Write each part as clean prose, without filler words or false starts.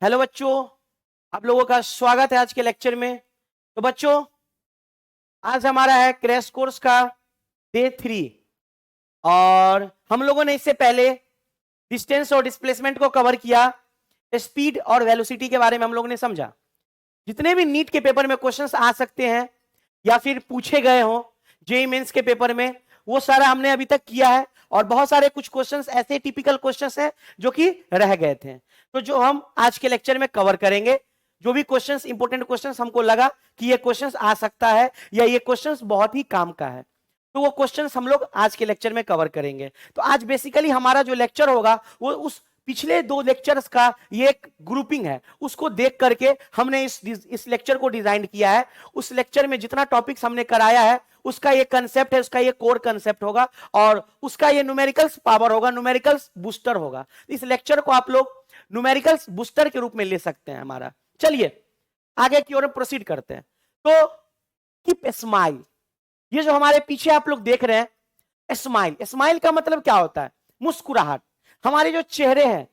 Hello बच्चों, आप लोगों का स्वागत है आज के लेक्चर में। तो बच्चों, आज हमारा है क्रैश कोर्स का डे 3 और हम लोगों ने इससे पहले डिस्टेंस और डिस्प्लेसमेंट को कवर किया। स्पीड और वेलोसिटी के बारे में हम लोगों ने समझा। जितने भी नीट के पेपर में क्वेश्चंस आ सकते हैं या फिर पूछे गए हो जेईई मेंस के पेपर में, वो सारा हमने अभी तक किया है। और बहुत सारे कुछ क्वेश्चंस ऐसे टिपिकल क्वेश्चंस हैं जो कि रह गए थे, तो जो हम आज के लेक्चर में कवर करेंगे। जो भी क्वेश्चंस इंपॉर्टेंट क्वेश्चंस हमको लगा कि ये क्वेश्चंस आ सकता है या ये क्वेश्चंस बहुत ही काम का है, तो वो क्वेश्चंस हम लोग आज के लेक्चर में कवर करेंगे। तो आज बेसिकली हमारा जो लेक्चर होगा वो उस पिछले दो लेक्चर्स का ये एक ग्रुपिंग है, उसको देख करके हमने इस लेक्चर को डिजाइन किया है। उस लेक्चर में जितना टॉपिक्स हमने कराया है उसका ये कंसेप्ट है, उसका ये कोर कंसेप्ट होगा और उसका ये न्यूमेरिकल्स पावर होगा, न्यूमेरिकल्स बूस्टर होगा। इस लेक्चर को आप लोग न्यूमेरिकल्स बूस्टर के रूप में ले सकते हैं हमारा। चलिए आगे की ओर प्रोसीड करते हैं। तो कीप स्माइल, ये जो हमारे पीछे आप लोग देख रहे हैं स्माइल, स्माइल का मतलब क्या होता है? मुस्कुराहट। हमारे जो चेहरे हैं,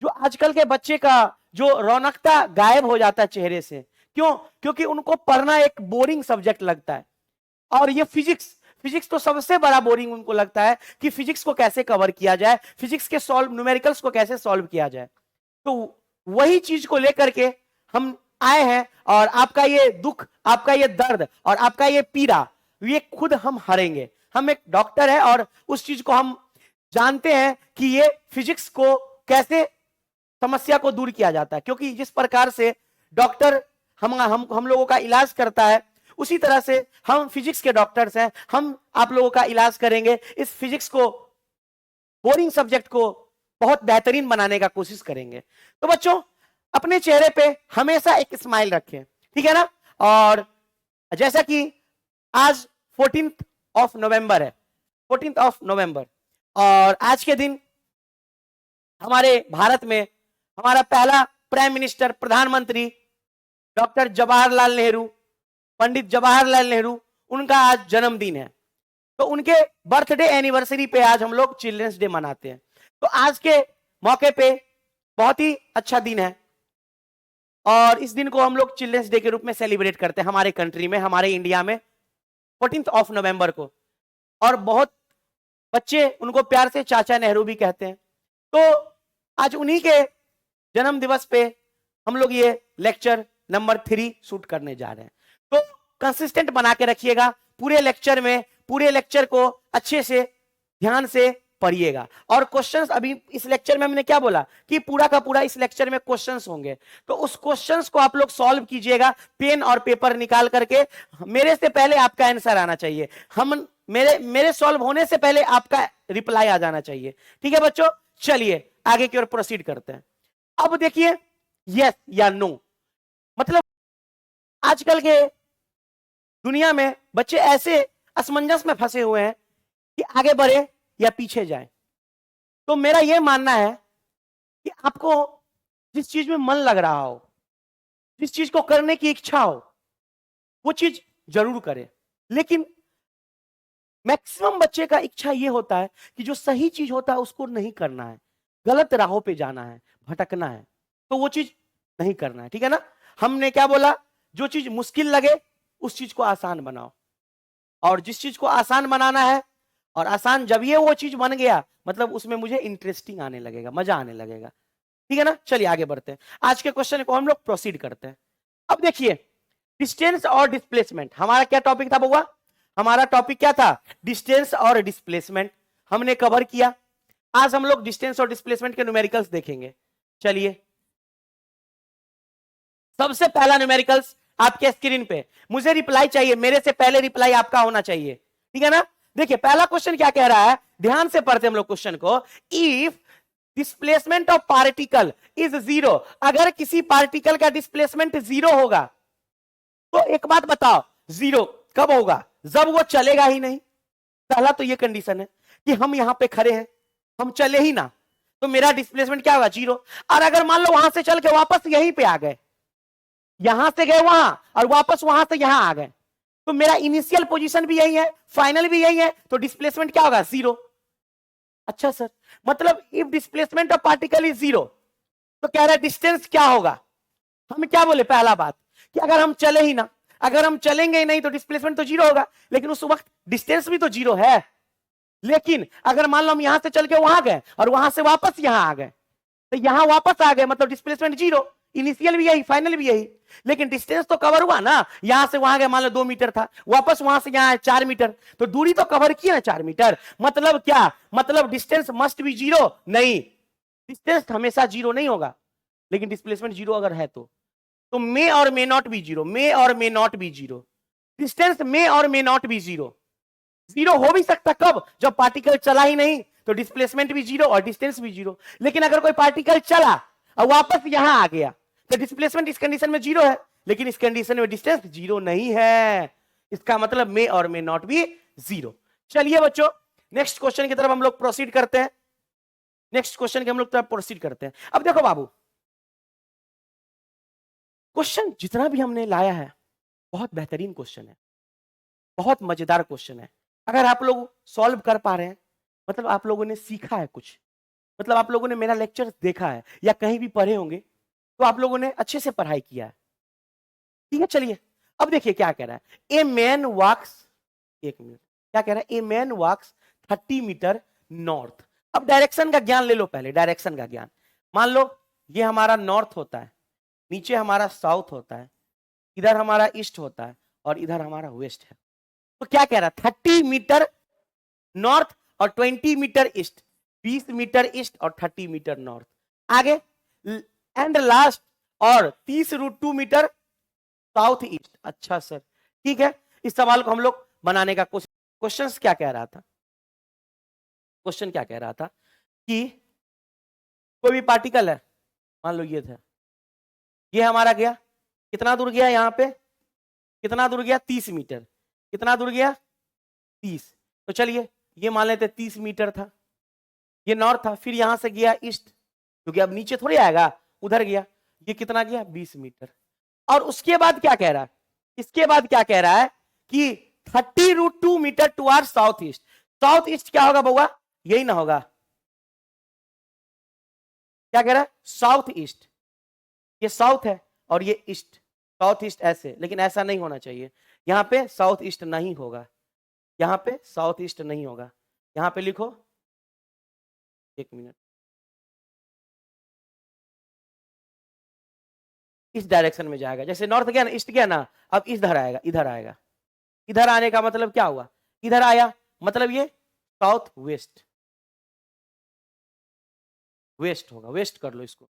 जो आजकल के बच्चे का जो रौनकता गायब हो जाता है चेहरे से, क्यों? क्योंकि उनको पढ़ना एक बोरिंग सब्जेक्ट लगता है। और ये फिजिक्स तो सबसे बड़ा बोरिंग उनको लगता है कि फिजिक्स को कैसे कवर किया जाए, फिजिक्स के सॉल्व न्यूमेरिकल्स को कैसे सॉल्व किया जाए। तो वही चीज को लेकर के हम आए हैं और आपका ये दुख, आपका ये दर्द और आपका ये पीड़ा, ये खुद हम हरेंगे। हम एक डॉक्टर है और उस चीज को हम जानते हैं कि ये फिजिक्स को कैसे समस्या को दूर किया जाता है। क्योंकि जिस प्रकार से डॉक्टर हम लोगों का इलाज करता है, उसी तरह से हम फिजिक्स के डॉक्टर्स हैं। हम आप लोगों का इलाज करेंगे, इस फिजिक्स को, बोरिंग सब्जेक्ट को बहुत बेहतरीन बनाने का कोशिश करेंगे। तो बच्चों, अपने चेहरे पे हमेशा एक स्माइल रखें, ठीक है ना? और जैसा कि आज 14th ऑफ नवंबर है, 14th ऑफ नवंबर, और आज के दिन हमारे भारत में हमारा पहला प्राइम मिनिस्टर, प्रधानमंत्री डॉक्टर जवाहरलाल नेहरू, पंडित जवाहरलाल नेहरू, उनका आज जन्मदिन है। तो उनके बर्थडे एनिवर्सरी पे आज हम लोग चिल्ड्रंस डे मनाते हैं। तो आज के मौके पे बहुत ही अच्छा दिन है और इस दिन को हम लोग चिल्ड्रंस डे के रूप में सेलिब्रेट करते हैं हमारे कंट्री में, हमारे इंडिया में 14th ऑफ नवंबर को। और बहुत बच्चे उनको प्यार से चाचा नेहरू भी कहते हैं। तो आज उन्हीं के जन्म दिवस पे हम लोग ये लेक्चर नंबर 3 शूट करने जा रहे हैं। तो कंसिस्टेंट बना के रखिएगा पूरे लेक्चर में, पूरे लेक्चर को अच्छे से ध्यान से पढ़िएगा। और क्वेश्चंस, अभी इस लेक्चर में हमने क्या बोला कि पूरा का पूरा इस लेक्चर में क्वेश्चंस होंगे, तो उस क्वेश्चंस को आप लोग सॉल्व कीजिएगा पेन और पेपर निकाल करके। मेरे से पहले आपका आंसर आना चाहिए, हम मेरे सॉल्व होने से पहले आपका रिप्लाई आ जाना चाहिए, ठीक है बच्चों? चलिए आगे की ओर प्रोसीड करते हैं। अब देखिए, यस या नो, मतलब आजकल के दुनिया में बच्चे ऐसे असमंजस में फंसे हुए हैं कि आगे बढ़े या पीछे जाए। तो मेरा यह मानना है कि आपको जिस चीज में मन लग रहा हो, जिस चीज को करने की इच्छा हो, वो चीज जरूर करें। लेकिन मैक्सिमम बच्चे का इच्छा यह होता है कि जो सही चीज होता है उसको नहीं करना है, गलत राहों पे जाना है, भटकना है, तो वो चीज नहीं करना है, ठीक है ना? हमने क्या बोला? जो चीज मुश्किल लगे उस चीज को आसान बनाओ, और जिस चीज को आसान बनाना है, और आसान जब ये वो चीज बन गया मतलब उसमें मुझे इंटरेस्टिंग आने लगेगा, मजा आने लगेगा, ठीक है ना? चलिए आगे बढ़ते हैं, आज के क्वेश्चन को हम लोग प्रोसीड करते हैं। अब देखिए, डिस्टेंस और डिस्प्लेसमेंट हमारा क्या टॉपिक था बउआ? हमारा टॉपिक क्या था? डिस्टेंस और डिस्प्लेसमेंट हमने कवर किया। आज हम लोग डिस्टेंस और डिस्प्लेसमेंट के न्यूमेरिकल्स देखेंगे। चलिए, सबसे पहला न्यूमेरिकल्स आपके स्क्रीन पे, मुझे रिप्लाई चाहिए, मेरे से पहले रिप्लाई आपका होना चाहिए, ठीक है ना? देखिए पहला क्वेश्चन क्या कह रहा है, ध्यान से पढ़ते हम लोग क्वेश्चन को। If displacement of particle is 0, अगर किसी पार्टिकल का डिस्प्लेसमेंट 0 होगा, तो एक बात बताओ, 0 कब होगा? जब वो चलेगा ही नहीं। पहला तो ये कंडीशन है कि हम यहां पे खड़े हैं, हम चले ही ना, तो मेरा डिस्प्लेसमेंट क्या होगा? 0। और अगर मान लो वहां से चल के वापस यहीं पे आ गए, यहां से गए वहां और वापस वहां से यहां आ गए, तो मेरा इनिशियल पोजीशन भी यही है, फाइनल भी यही है, तो डिस्प्लेसमेंट क्या होगा? 0। अच्छा सर, मतलब if displacement of particle is 0, तो कह रहा है डिस्टेंस क्या होगा। हम क्या बोले पहला बात कि अगर हम चले ही ना, अगर हम चलेंगे ही नहीं तो डिस्प्लेसमेंट तो जीरो होगा, लेकिन उस वक्त डिस्टेंस भी तो जीरो है। लेकिन अगर मान लो हम यहां से चल के वहां गए और वहां से वापस यहां आ गए, तो यहां वापस आ गए मतलब डिस्प्लेसमेंट जीरो, इनिशियल भी यही फाइनल भी यही, लेकिन डिस्टेंस तो कवर हुआ ना। यहां से वहां गए मान लो 2 मीटर था, वापस वहां से यहां 4 मीटर, तो दूरी तो कवर की ना 4 मीटर। मतलब क्या, मतलब डिस्टेंस मस्ट बी जीरो, नहीं, डिस्टेंस हमेशा जीरो नहीं होगा, लेकिन डिस्प्लेसमेंट जीरो अगर है तो मे और may not be zero, may और may not be zero, distance may और may not be zero. Zero हो भी सकता कब, जब पार्टिकल चला ही नहीं, तो डिस्प्लेसमेंट भी जीरो और डिस्टेंस भी जीरो। लेकिन अगर कोई पार्टिकल चला और वापस यहां आ गया, तो डिस्प्लेसमेंट इस कंडीशन में जीरो है, लेकिन इस कंडीशन में डिस्टेंस जीरो नहीं है। इसका मतलब मे और मे नॉट बी जीरो। चलिए बच्चों, नेक्स्ट क्वेश्चन की तरफ हम लोग प्रोसीड करते हैं। नेक्स्ट क्वेश्चन की हम लोग तरफ प्रोसीड करते हैं। अब देखो बाबू, क्वेश्चन जितना भी हमने लाया है बहुत बेहतरीन क्वेश्चन है, बहुत मजेदार क्वेश्चन है। अगर आप लोग सॉल्व कर पा रहे हैं, मतलब आप लोगों ने सीखा है कुछ, मतलब आप लोगों ने मेरा लेक्चर देखा है या कहीं भी पढ़े होंगे, तो आप लोगों ने अच्छे से पढ़ाई किया है। ठीक है, चलिए अब देखिए क्या कह रहा है। ए मैन वॉक्स, एक मिनट, क्या कह रहा है, a man walks 30 metre north. अब डायरेक्शन का ज्ञान ले लो पहले, डायरेक्शन का ज्ञान। मान लो ये हमारा नॉर्थ होता है, नीचे हमारा साउथ होता है, इधर हमारा ईस्ट होता है और इधर हमारा वेस्ट है। तो क्या कह रहा है, 30 मीटर नॉर्थ और 20 मीटर ईस्ट, 20 मीटर ईस्ट और 30 मीटर नॉर्थ। आगे एंड लास्ट और 30√2 मीटर साउथ ईस्ट। अच्छा सर, ठीक है, इस सवाल को हम लोग बनाने का कोशिश। क्वेश्चन क्या कह रहा था, क्वेश्चन क्या कह रहा था कि कोई भी पार्टिकल है, मान लो ये था, ये हमारा गया, कितना दूर गया यहाँ पे, कितना दूर गया 30 मीटर, कितना दूर गया 30। तो चलिए ये मान लेते 30 मीटर था, ये नॉर्थ था, फिर यहां से गया ईस्ट, क्योंकि अब नीचे थोड़ी आएगा, उधर गया, ये कितना गया 20 मीटर। और उसके बाद क्या कह रहा है, इसके बाद क्या कह रहा है कि 30√2 metre toward south east. South east क्या होगा बउआ, यही ना होगा, क्या कह रहा है साउथ ईस्ट, ये साउथ है और ये ईस्ट, साउथ ईस्ट ऐसे, लेकिन ऐसा नहीं होना चाहिए, यहां पे साउथ ईस्ट नहीं होगा, यहां पे साउथ ईस्ट नहीं होगा, यहां पे लिखो, एक मिनट, इस डायरेक्शन में जाएगा, जैसे नॉर्थ गया ना, ईस्ट गया ना, अब इधर आएगा, इधर आएगा, इधर आने का मतलब क्या हुआ, इधर आया, मतलब ये साउथ वेस्ट, वेस्ट होगा, वेस्ट कर लो इसको,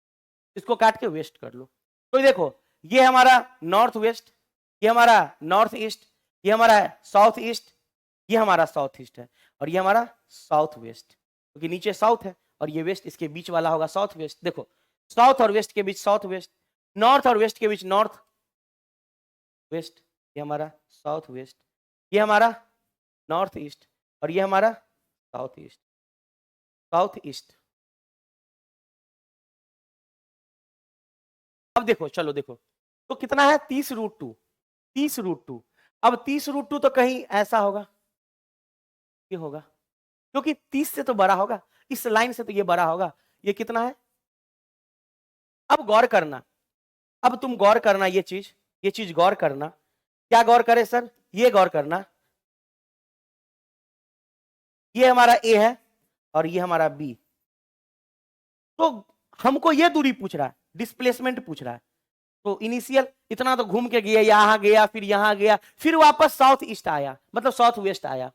इसको काट के वेस्ट कर लो। तो देखो ये हमारा नॉर्थ वेस्ट, ये हमारा नॉर्थ ईस्ट, ये हमारा साउथ ईस्ट, ये हमारा साउथ ईस्ट है, और ये हमारा साउथ वेस्ट, क्योंकि नीचे साउथ है और ये वेस्ट, इसके बीच वाला होगा साउथ वेस्ट। देखो साउथ और वेस्ट के बीच साउथ वेस्ट, नॉर्थ और वेस्ट के बीच नॉर्थ वेस्ट, ये हमारा साउथ वेस्ट, ये हमारा नॉर्थ ईस्ट और ये हमारा साउथ ईस्ट, साउथ ईस्ट। अब देखो, चलो देखो, तो कितना है 30√2, 30√2। अब 30√2 तो कहीं ऐसा होगा, ये होगा, क्योंकि 30 से तो बड़ा होगा, इस लाइन से तो ये बड़ा होगा, ये कितना है। अब गौर करना, अब तुम गौर करना, ये चीज गौर करना, क्या गौर करे सर, ये गौर करना, ये हमारा ए है और ये हमारा बी, तो हमको ये दूरी पूछ रहा है, डिस्प्लेसमेंट पूछ रहा है। तो इनिशियल इतना तो घूम के गया, यहां गया, फिर यहां गया, फिर वापस साउथ ईस्ट आया, मतलब साउथ वेस्ट आया,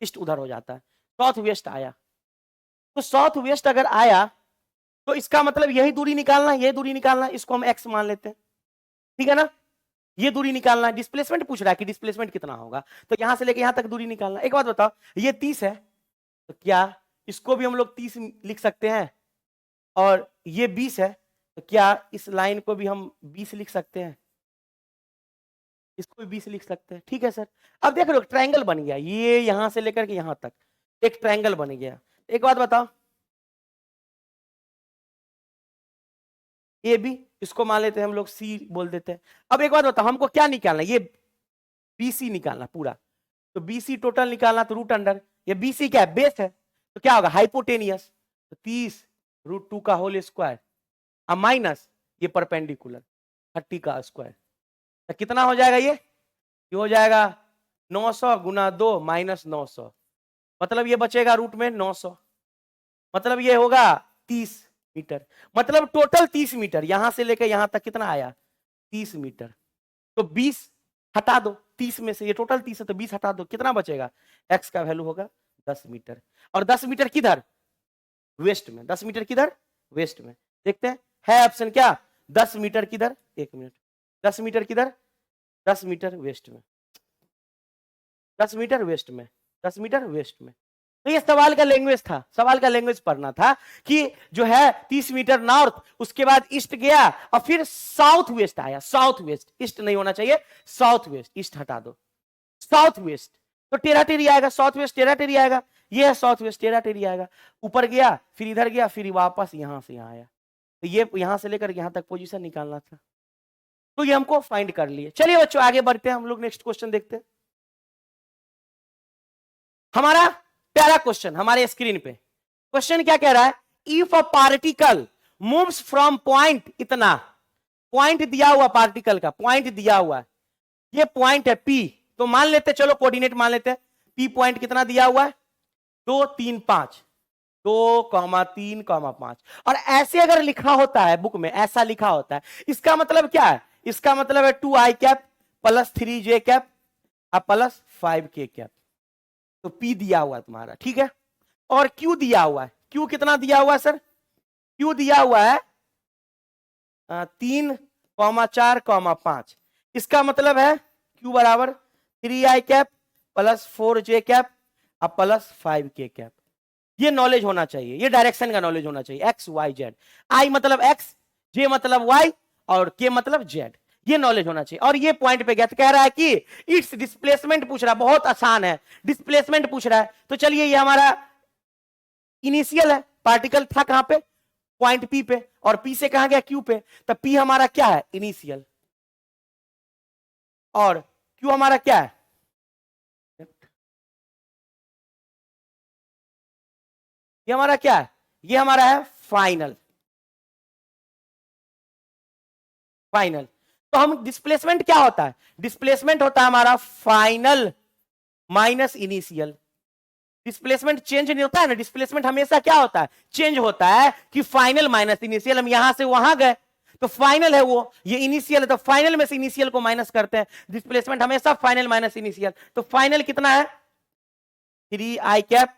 ईस्ट उधर हो जाता है, साउथ वेस्ट आया। तो साउथ वेस्ट अगर आया तो इसका मतलब यही दूरी निकालना, यही दूरी निकालना, इसको हम एक्स मान लेते हैं, ठीक है ना, ये दूरी निकालना है। डिस्प्लेसमेंट पूछ रहा है कि डिस्प्लेसमेंट कितना होगा, तो यहां से लेके यहां तक दूरी निकालना। एक बात बताओ, ये 30 है, तो क्या इसको भी हम लोग 30 लिख सकते हैं, और ये 20 है, तो क्या इस लाइन को भी हम 20 लिख सकते हैं, इसको भी 20 लिख सकते हैं, ठीक है सर। अब देख लो ट्रायंगल बन गया, ये यहां से लेकर के यहां तक एक ट्रायंगल बन गया। एक बात बताओ, ये भी, इसको मान लेते हैं हम लोग सी बोल देते हैं। अब एक बात बताओ, हमको क्या निकालना है, ये बीसी निकालना पूरा, तो बीसी टोटल निकालना, तो रूट अंडर, ये बीसी क्या है, बेस है, तो क्या होगा हाइपोटेनियस, तो 30√2 का होल स्क्वायर। अब माइनस ये परपेंडिकुलर 30 का स्क्वायर, तो कितना हो जाएगा ये हो जाएगा 900 गुना 2 माइनस 900, मतलब ये बचेगा रूट में 900, मतलब ये होगा 30 मीटर, मतलब टोटल 30 मीटर, यहां से लेकर यहां तक कितना आया 30 मीटर, तो 20 हटा दो 30 में से, ये टोटल 30 है तो 20 हटा दो, कितना बचेगा x का वैल्यू होगा 10 मीटर। और 10 मीटर किधर वेस्ट में, 10 मीटर किधर वेस्ट में, देखते हैं है ऑप्शन क्या 10 मीटर किधर, 1 मिनट 10 मीटर किधर, 10 मीटर वेस्ट में, 10 मीटर वेस्ट में, 10 मीटर वेस्ट में। तो ये सवाल का लैंग्वेज था, सवाल का लैंग्वेज पढ़ना था कि जो है 30 मीटर नॉर्थ, उसके बाद ईस्ट गया और फिर साउथ वेस्ट आया, साउथ वेस्ट, ईस्ट नहीं होना चाहिए, साउथ वेस्ट, ईस्ट हटा दो, साउथ वेस्ट, तो टेराटेरी आएगा, साउथ वेस्ट टेराटेरी आएगा, ये है साउथ वेस्ट टेराटेरी आएगा, ऊपर गया फिर इधर गया फिर वापस यहां से यहां आया, तो ये यहां से लेकर यहां तक पोजीशन निकालना था, तो ये हमको फाइंड कर लिए। चलिए बच्चों आगे बढ़ते हैं, हम लोग नेक्स्ट क्वेश्चन देखते हैं। हमारा पहला क्वेश्चन हमारे स्क्रीन पे, क्वेश्चन क्या कह रहा है, if a particle moves from point, इतना पॉइंट दिया हुआ, पार्टिकल का पॉइंट दिया हुआ है, ये पॉइंट है P, तो मान लेते, चलो कोऑर्डिनेट मान लेते हैं, P पॉइंट कितना दिया हुआ है 2 3 5, 2,3,5, और ऐसे अगर लिखा होता है बुक में, ऐसा लिखा होता है, इसका मतलब क्या है, इसका मतलब है 2i cap plus 3j cap plus 5k cap, तो P दिया हुआ है तुम्हारा, ठीक है, और Q दिया हुआ है, Q कितना दिया हुआ है सर, Q दिया हुआ है 3,4,5, इसका मतलब है Q बराबर 3i cap plus 4j cap plus 5k cap, ये नॉलेज होना चाहिए, ये डायरेक्शन का नॉलेज होना चाहिए, एक्स वाई जेड, आई मतलब एक्स, जे मतलब वाई और के मतलब जेड, ये नॉलेज होना चाहिए। और ये पॉइंट पे गया तो कह रहा है कि इट्स डिस्प्लेसमेंट पूछ रहा है, बहुत आसान है, डिस्प्लेसमेंट पूछ रहा है, तो चलिए ये हमारा इनिशियल है, पार्टिकल था कहां पे पॉइंट पी पे, और पी से कहां गया क्यू पे, तो पी हमारा क्या है इनिशियल, और क्यू हमारा क्या है, ये हमारा क्या है, ये हमारा है फाइनल, फाइनल। तो हम डिस्प्लेसमेंट क्या होता है, डिस्प्लेसमेंट होता है हमारा final minus initial, displacement change नहीं होता है ना, डिस्प्लेसमेंट हमेशा क्या होता है चेंज होता है, कि फाइनल माइनस इनिशियल, हम यहां से वहां गए तो फाइनल है वो, ये इनिशियल है तो फाइनल में से इनिशियल को माइनस करते हैं, डिस्प्लेसमेंट हमेशा फाइनल माइनस इनिशियल, तो फाइनल कितना है 3i cap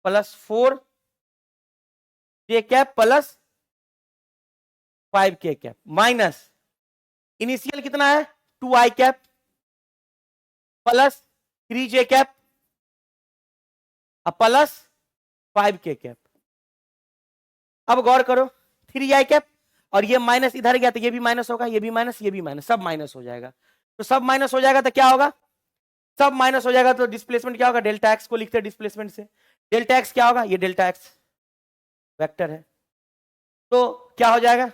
plus 4j cap plus 5k cap minus initial कितना है 2i cap plus 3j cap plus 5k cap. अब गौर करो 3i कैप और ये माइनस इधर गया तो ये भी माइनस होगा, ये भी माइनस, ये भी माइनस, सब माइनस हो जाएगा, तो सब माइनस हो जाएगा तो क्या होगा, सब माइनस हो जाएगा तो डिस्प्लेसमेंट क्या होगा, डेल्टा एक्स को लिखते हैं डिस्प्लेसमेंट से, डेल्टा एक्स क्या होगा, ये डेल्टा एक्स वेक्टर है, तो क्या हो जाएगा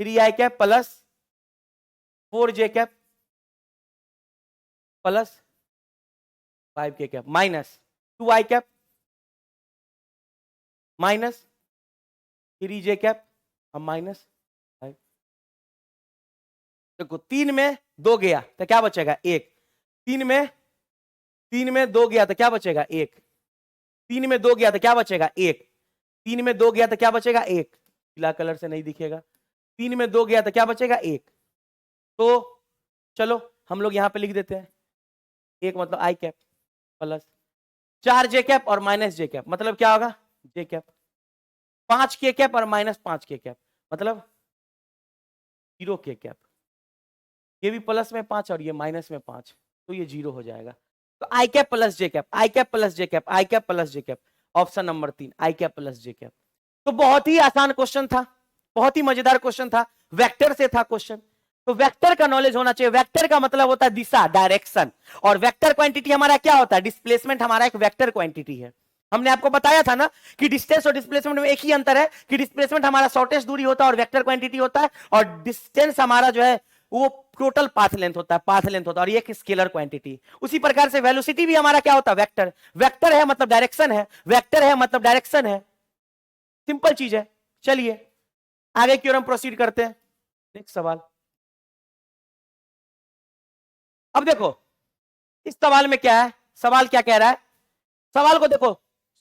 3i cap plus 4j cap plus 5k cap minus 2i cap minus 3j cap अब माइनस 5। देखो 3 में 2 गया तो क्या बचेगा 1, 3 में 2 गया तो क्या बचेगा 1, 3 में 2 गया तो क्या बचेगा 1, 3 में 2 गया तो क्या बचेगा 1, पीला कलर से नहीं दिखेगा, 3 में 2 गया तो क्या बचेगा 1, तो चलो हम लोग यहां पे लिख देते हैं 1 मतलब i cap plus 4j cap और माइनस j कैप, मतलब क्या होगा j कैप, 5k कैप और माइनस 5k कैप मतलब 0k कैप, ये भी प्लस में 5 और ये माइनस में 5, तो ये 0 हो जाएगा, तो i cap plus j cap, i cap plus j cap, i cap plus j cap, option number 3 i cap plus j cap. तो बहुत ही आसान क्वेश्चन था, बहुत ही मजेदार क्वेश्चन था, वेक्टर से था क्वेश्चन, तो वेक्टर का नॉलेज होना चाहिए, वेक्टर का मतलब होता है दिशा डायरेक्शन, और वेक्टर क्वांटिटी हमारा क्या होता है, डिस्प्लेसमेंट हमारा एक वेक्टर क्वांटिटी है, हमने आपको बताया था ना कि डिस्टेंस और डिस्प्लेसमेंट में एक ही अंतर है कि डिस्प्लेसमेंट हमारा शॉर्टेस्ट दूरी होता है और वेक्टर क्वांटिटी होता है, और डिस्टेंस हमारा जो है वो टोटल पाथ लेंथ होता है, पाथ लेंथ होता है, और ये एक स्केलर क्वांटिटी। उसी प्रकार से वेलोसिटी भी हमारा क्या होता है वेक्टर, वेक्टर है मतलब डायरेक्शन है, वेक्टर है मतलब डायरेक्शन है, सिंपल चीज है। चलिए आगे की ओर हम प्रोसीड करते हैं। नेक्स्ट सवाल। अब देखो इस सवाल में क्या है, सवाल क्या कह रहा है, सवाल को देखो,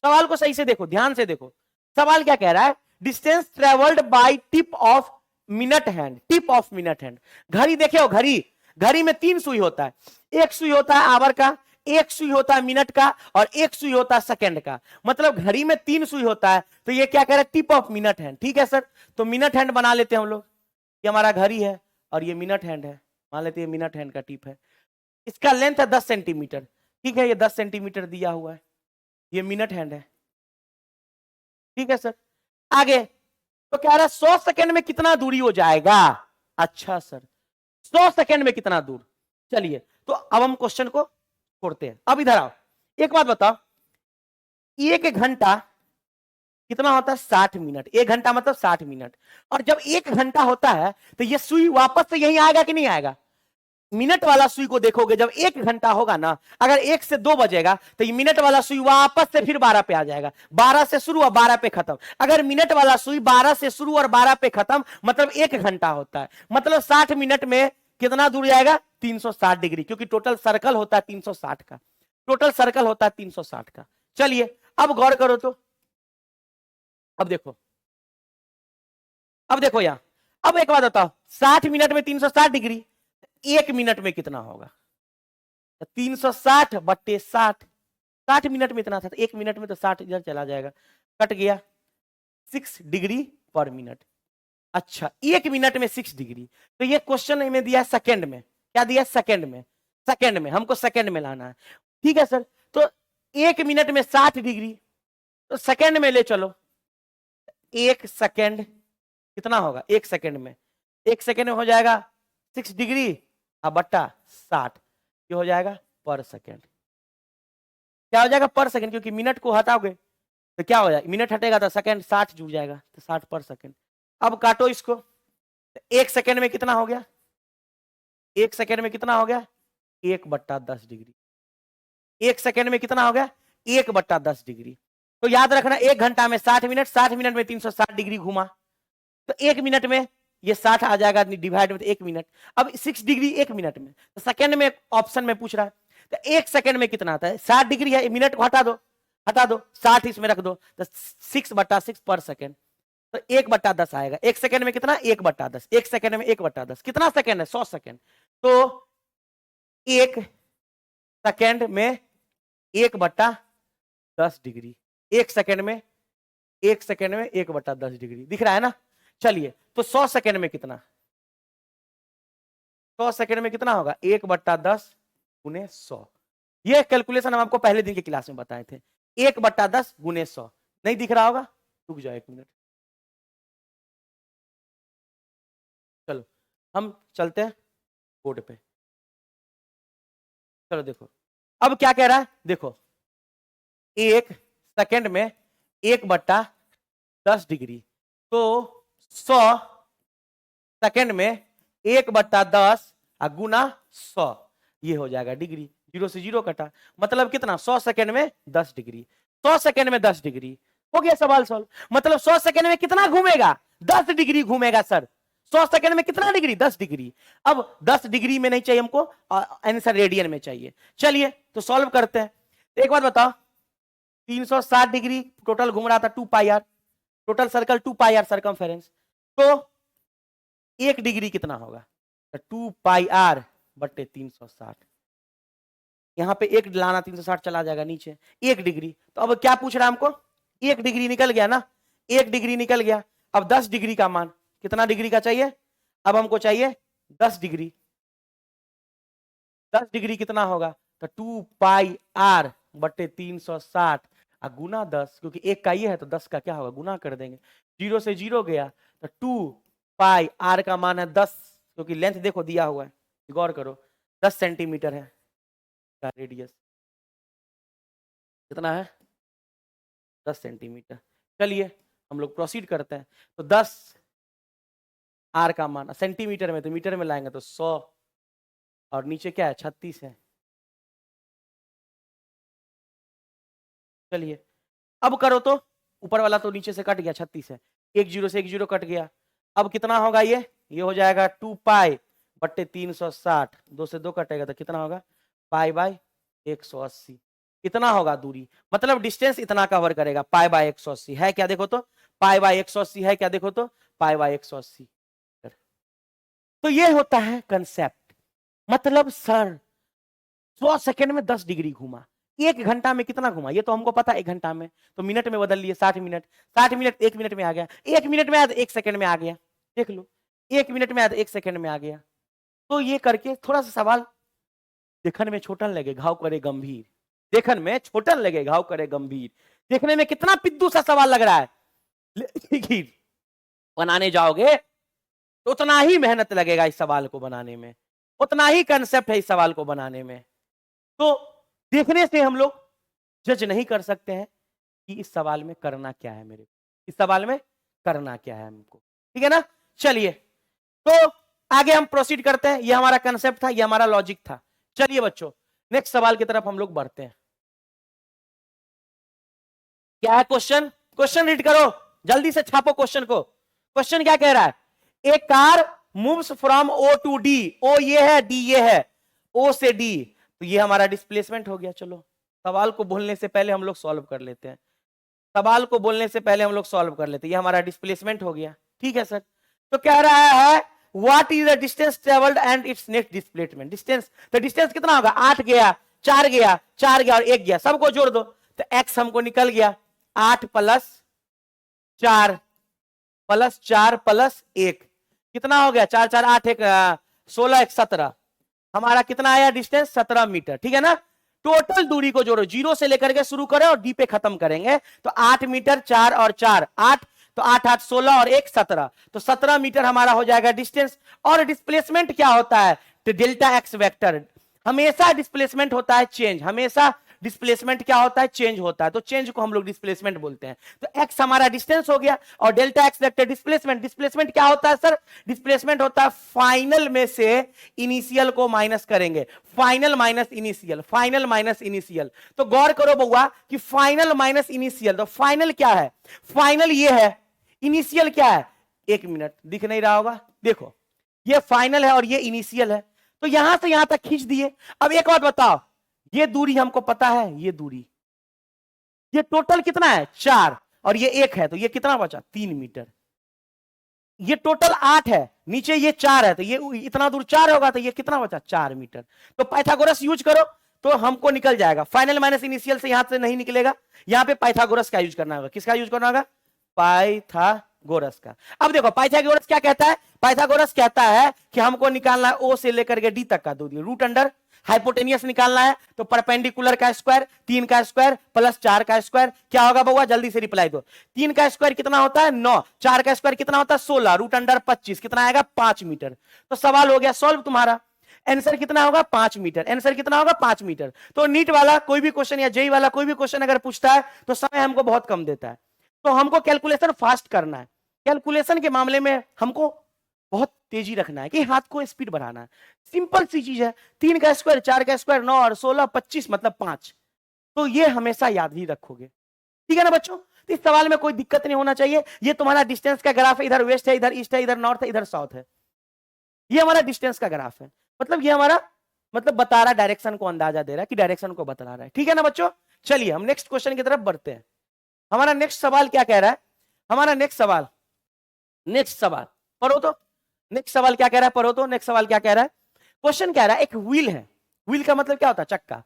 सवाल को सही से देखो, ध्यान से देखो। सवाल क्या कह रहा है, distance travelled by tip of minute hand, tip of minute hand. घड़ी देखे हो, घड़ी, घड़ी में 3 सुई होता है, एक सुई होता है आवर का, एक सुई होता है मिनट का, और एक सुई होता है सेकंड का। मतलब घड़ी में 3 सुई होता है, तो ये क्या कह रहा है, टिप ऑफ मिनट हैंड। ठीक है सर, तो मिनट हैंड बना लेते हैं हम लोग। ये हमारा घड़ी है और ये मिनट हैंड है, मान लेते हैं मिनट हैंड का टिप है। इसका लेंथ है 10 सेंटीमीटर। ठीक है, ये 10 सेंटीमीटर दिया हुआ है, ये मिनट हैंड है। ठीक है सर, आगे तो कह रहा है 100 सेकंड में कितना दूरी हो जाएगा। अच्छा सर, 100 सेकंड में कितना दूर। चलिए तो अब हम क्वेश्चन को छोड़ते हैं। अब इधर आओ, एक बात बताओ, 1 घंटा कितना होता है, 60 मिनट। 1 घंटा मतलब 60 मिनट। और जब 1 घंटा होता है तो ये सुई वापस से यहीं आएगा कि नहीं आएगा। मिनट वाला सुई को देखोगे, जब 1 घंटा होगा ना, अगर 1 से 2 बजेगा तो ये मिनट वाला सुई वापस से फिर 12 पे आ जाएगा। 12 से शुरू और 12 पे खत्म। अगर मिनट वाला सुई 12 से शुरू और 12 पे खत्म, मतलब 1 घंटा होता है। मतलब 60 मिनट में कितना दूर जाएगा, 360 डिग्री, क्योंकि टोटल सर्कल होता है 360 का, टोटल सर्कल होता है 360 का। चलिए अब गौर करो तो, अब देखो, अब देखो यहां, अब एक बात बताओ, 60 मिनट में 360 डिग्री, 1 मिनट में कितना होगा, 360 बट्टे 60। 60 मिनट में इतना था, 1 मिनट में तो 60 इधर चला जाएगा, कट गया, 6 डिग्री पर मिनट। अच्छा, 1 मिनट में 6 डिग्री, तो ये क्वेश्चन में दिया है सेकंड में। क्या दिया है, सेकंड में, सेकंड में, हमको सेकंड में लाना है। ठीक है सर, तो 1 मिनट में 60 डिग्री, तो सेकंड में ले चलो। 1 सेकंड कितना होगा, 1 सेकंड में, 1 सेकंड में हो जाएगा 6 डिग्री अब बट्टा 60, ये हो जाएगा पर सेकंड। क्या हो जाएगा, पर सेकंड, क्योंकि मिनट को हटाओगे तो क्या हो जाएगा, मिनट हटेगा तो सेकंड 60 जुड़ जाएगा, तो 60 पर सेकंड। अब काटो इसको, तो 1 सेकंड में कितना हो गया, 1 सेकंड में कितना हो गया, 1/10 डिग्री। 1 सेकंड में कितना हो गया, 1/10 डिग्री। तो याद रखना, 1 घंटा में 60 मिनट, 60 मिनट में 360 डिग्री घुमा, तो 1 मिनट में ये 60 आ जाएगा डिवाइड में, तो 1 मिनट। अब 6 डिग्री 1 मिनट में, तो सेकंड में ऑप्शन में पूछ रहा है, तो 1 सेकंड में कितना आता है, 60 डिग्री है, मिनट को हटा दो, हटा दो, 60 इसमें रख दो, तो 6/6 पर सेकंड, तो 1/10 आएगा। 1 सेकंड में कितना, 1/10, 1 सेकंड में 1/10, कितना सेकंड है, 100 सेकंड। तो 1 सेकंड में 1/10 डिग्री, 1 सेकंड में, 1 सेकंड में 1/10 डिग्री, दिख रहा है ना। चलिए तो 100 सेकंड में कितना, 100 सेकंड में कितना होगा, 1/10 गुने 100। ये कैलकुलेशन हम आपको पहले दिन की क्लास में बताए थे, 1/10 गुने 100। नहीं दिख रहा होगा, रुक जाओ 1 मिनट, चलो हम चलते हैं बोर्ड पे। चलो देखो अब क्या कह रहा है, देखो 1 सेकंड में 1/10 डिग्री, तो 100 सेकंड में 1/10 गुना 100, ये हो जाएगा डिग्री, 0 से 0 कटा, मतलब कितना, 100 सेकंड में 10 डिग्री। 100 सेकंड में 10 डिग्री, हो गया सवाल सॉल्व। मतलब 100 सेकंड में कितना घूमेगा, 10 डिग्री घूमेगा सर। 100 सेकंड में कितना डिग्री, 10 डिग्री। अब 10 डिग्री में नहीं चाहिए हमको, आंसर रेडियन में चाहिए। चलिए तो सॉल्व करते हैं। एक बात बताओ, 360 डिग्री टोटल घूम रहा था, 2 pi r, total circle 2 pi r circumference, तो 1 डिग्री कितना होगा, 2 पाई आर बट्टे 360, यहां पे 1 लाना, 360 चला जाएगा नीचे, 1 डिग्री। तो अब क्या पूछ रहा है हमको, 1 डिग्री निकल गया ना, 1 डिग्री निकल गया। अब 10 डिग्री का मान, कितना डिग्री का चाहिए, अब हमको चाहिए 10 डिग्री। 10 डिग्री कितना होगा, तो 2 पाई आर बट्टे 360 गुना 10, क्योंकि 1 का ये है तो 10 का क्या होगा, गुना कर देंगे। 0 से 0 गया, तो 2 पाई आर का मान है 10, क्योंकि लेंथ देखो दिया हुआ है, गौर करो 10 सेंटीमीटर है का रेडियस, कितना है, 10 सेंटीमीटर। चलिए हम लोग प्रोसीड करते हैं। तो 10 आर का मान सेंटीमीटर में, तो मीटर में लाएंगे तो 100, और नीचे क्या है, 36 है। चलिए अब करो तो, ऊपर वाला तो नीचे से कट गया, 36 है, 1 0 से 1 0 कट गया। अब कितना होगा ये हो जाएगा 2 पाई बट्टे 360, 2 से 2 कटेगा तो कितना होगा पाई बाय 180। इतना होगा दूरी, मतलब डिस्टेंस इतना कवर करेगा, पाई बाय 180 है क्या देखो तो, पाई बाय 180 है क्या देखो तो, पाई बाय 180। तो ये होता है कंसेप्ट। मतलब सर 100 सेकंड में 10 डिग्री घूमा, 1 घंटा में कितना घुमा ये तो हमको पता है, 1 घंटा में तो मिनट में बदल लिए 60 मिनट, 60 मिनट 1 मिनट में आ गया, 1 मिनट में आया तो 1 सेकंड में आ गया, देख लो 1 मिनट में आया तो 1 सेकंड में आ गया। तो ये करके थोड़ा सा सवाल, देखने में छोटन लगे घाव करे गंभीर, देखने में छोटन लगे घाव करे गंभीर, देखने में कितना पिद्दू सा सवाल लग रहा है, लेकिन बनाने जाओगे तो उतना ही मेहनत लगेगा इस सवाल को बनाने में, उतना ही कंसेप्ट है इस सवाल को बनाने में। तो देखने से हम लोग जज नहीं कर सकते हैं कि इस सवाल में करना क्या है, मेरे इस सवाल में करना क्या है हमको, ठीक है ना। चलिए तो आगे हम प्रोसीड करते हैं, ये हमारा कंसेप्ट था, ये हमारा लॉजिक था। चलिए बच्चों नेक्स्ट सवाल की तरफ हम लोग बढ़ते हैं। क्या है क्वेश्चन, क्वेश्चन रीड करो जल्दी से, छापो क्वेश्चन को। क्वेश्चन क्या कह रहा है, एक car moves from O to D, O ये है डी ये है, ओ से डी, तो ये हमारा डिस्प्लेसमेंट हो गया। चलो सवाल को बोलने से पहले हम लोग सॉल्व कर लेते हैं, सवाल को बोलने से पहले हम लोग सॉल्व कर लेते हैं, ये हमारा डिस्प्लेसमेंट हो गया, ठीक है सर। तो कह रहा है what is the distance travelled and it's next displacement, distance, तो डिस्टेंस कितना होगा, 8 गया 4 गया 4 गया और 1 गया, सबको जोड़ दो तो x हमको निकल गया 8 प्लस 4 प्लस 1 कितना हो गया, 4 4 8 1 16 1 17, हमारा कितना आया डिस्टेंस 17 मीटर, ठीक है ना। टोटल दूरी को जोड़ो, 0 से लेकर के शुरू करें और डी पे खत्म करेंगे, तो 8 मीटर 4 और 4 8, तो 8 8 16 और 1 17, तो 17 मीटर हमारा हो जाएगा डिस्टेंस। और डिस्प्लेसमेंट क्या होता है, तो डेल्टा एक्स वेक्टर, हमेशा डिस्प्लेसमेंट होता है चेंज, हमेशा डिस्प्लेसमेंट क्या होता है चेंज होता है, तो चेंज को हम लोग डिस्प्लेसमेंट बोलते हैं। तो x हमारा डिस्टेंस हो गया और delta x vector displacement, displacement क्या होता है सर, डिस्प्लेसमेंट होता है फाइनल में से इनिशियल को माइनस करेंगे, final minus initial, final minus initial. तो गौर करो बउआ कि फाइनल माइनस इनिशियल, तो फाइनल क्या है, फाइनल ये है, इनिशियल क्या है, 1 मिनट, दिख नहीं रहा होगा देखो, ये फाइनल है और ये इनिशियल है, तो यहां से यहां तक खींच दिए। अब एक बात बताओ, ये दूरी हमको पता है, ये दूरी, ये टोटल कितना है 4 और ये 1 है, तो ये कितना बचा 3 मीटर, ये टोटल 8 है, नीचे ये 4 है, तो ये इतना दूर 4 होगा, तो ये कितना बचा 4 मीटर। तो पाइथागोरस यूज करो तो हमको निकल जाएगा, फाइनल माइनस इनिशियल से यहां से नहीं निकलेगा, यहां पे पाइथागोरस का यूज करना होगा, किसका यूज करना होगा, पाइथागोरस का। अब देखो पाइथागोरस क्या कहता है, पाइथागोरस कहता है कि हमको निकालना है ओ से लेकर के डी तक का दूरी, रूट अंडर हाइपोटेनियस निकालना है, तो परपेंडिकुलर का स्क्वायर 3 का स्क्वायर प्लस 4 का स्क्वायर क्या होगा बउआ, जल्दी से रिप्लाई दो। 3 का स्क्वायर कितना होता है 9, 4 का स्क्वायर कितना होता है 16, रूट अंडर 25 कितना आएगा 5 मीटर। तो सवाल हो गया सॉल्व तुम्हारा, आंसर कितना होगा 5 मीटर, आंसर कितना होगा 5 मीटर। तो नीट वाला कोई भी क्वेश्चन या जेई वाला कोई भी क्वेश्चन अगर पूछता है तो समय हमको बहुत कम देता है, तो हमको कैलकुलेशन फास्ट करना है, कैलकुलेशन के मामले में हमको बहुत तेजी रखना है कि हाथ को स्पीड बढ़ाना है, सिंपल सी चीज है, 3 का स्क्वायर 4 का स्क्वायर 9 और 16 25 मतलब 5, तो ये हमेशा याद ही रखोगे, ठीक है ना बच्चों। तो इस सवाल में कोई दिक्कत नहीं होना चाहिए, ये तुम्हारा डिस्टेंस का ग्राफ है, इधर वेस्ट है इधर ईस्ट है इधर नॉर्थ है इधर साउथ है, ये हमारा डिस्टेंस का ग्राफ है, मतलब ये हमारा मतलब बता रहा डायरेक्शन को, अंदाजा दे रहा है कि डायरेक्शन को बता रहा है, ठीक है ना बच्चों। चलिए हम नेक्स्ट क्वेश्चन की तरफ बढ़ते हैं। हमारा नेक्स्ट सवाल क्या कह रहा है, हमारा नेक्स्ट सवाल पढ़ो तो, नेक्स्ट सवाल क्या कह रहा है पढ़ो तो, नेक्स्ट सवाल क्या कह रहा है, क्वेश्चन कह रहा है एक व्हील है, व्हील का मतलब क्या होता है चक्का,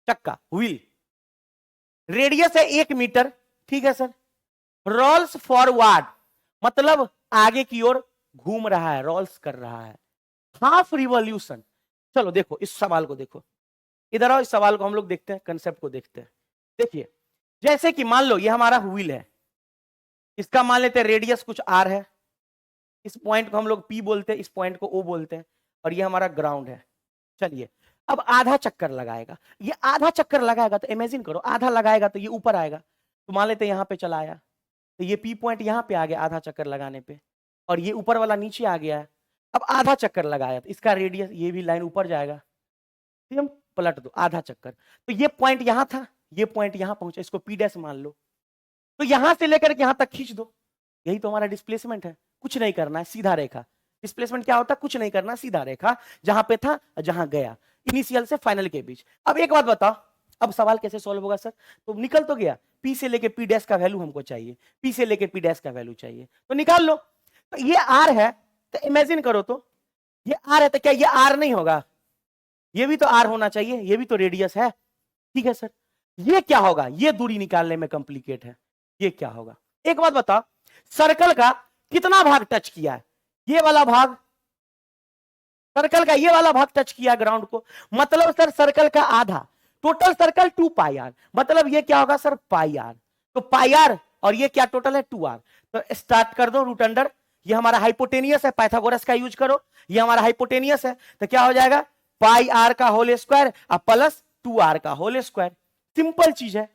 चक्का व्हील, रेडियस है 1 मीटर, ठीक है सर, रोल्स फॉरवर्ड मतलब आगे की ओर घूम रहा है, रोल्स कर रहा है, हाफ रिवॉल्यूशन। चलो देखो इस सवाल को देखो, इधर आओ, इस सवाल को हम लोग देखते हैं, कंसेप्ट को देखते हैं। देखिए जैसे कि मान लो ये हमारा व्हील है, इसका मान लेते हैं रेडियस कुछ आर है, इस पॉइंट को हम लोग P बोलते हैं, इस पॉइंट को O बोलते हैं, और ये हमारा ग्राउंड है। चलिए अब आधा चक्कर लगाएगा, ये आधा चक्कर लगाएगा तो इमेजिन करो आधा लगाएगा तो ये ऊपर आएगा, तो मान लेते हैं यहाँ पे चला आया, तो ये P पॉइंट यहाँ पे आ गया आधा चक्कर लगाने पे, और ये ऊपर वाला नीचे आ गया है। अब आधा चक्कर लगाया तो इसका रेडियस, ये भी लाइन ऊपर जाएगा, तो हम पलट दो आधा चक्कर, तो ये पॉइंट यहाँ था, ये पॉइंट यहाँ पहुंचा, इसको P डैश मान लो, तो यहां से लेकर के यहां तक खींच दो, यही तो हमारा डिस्प्लेसमेंट है, कुछ नहीं करना है, सीधा रेखा। डिस्प्लेसमेंट क्या होता है? कुछ नहीं करना, सीधा रेखा, जहां पे था जहां गया, इनिशियल से फाइनल के बीच। अब एक बात बताओ, अब सवाल कैसे सॉल्व होगा सर? तो निकल तो गया, पी से लेके पी डैश का वैल्यू हमको चाहिए, पी से लेके पी डैश का वैल्यू चाहिए, तो निकाल लो। तो ये आर है, तो इमेजिन करो, तो ये आर है, तो क्या ये आर नहीं होगा? ये भी तो आर होना चाहिए, ये भी तो रेडियस है। ठीक है सर, ये क्या होगा? ये दूरी निकालने में कॉम्प्लिकेट है, ये क्या होगा? एक बात बताओ, सर्कल का कितना भाग टच किया है? ये वाला भाग, सर्कल का ये वाला भाग टच किया ग्राउंड को, मतलब सर सर्कल का आधा। टोटल सर्कल 2 पाई आर, मतलब ये क्या होगा सर? Pi are. तो पाई आर और ये क्या टोटल है? 2 आर। तो स्टार्ट कर दो रूट अंडर, ये हमारा हाइपोटेनियस है, पाइथागोरस का यूज करो, ये हमारा हाइपोटेनियस है, तो क्या हो जाएगा? पाई आर का होल स्क्वायर और प्लस 2 आर का होल स्क्वायर। सिंपल चीज है।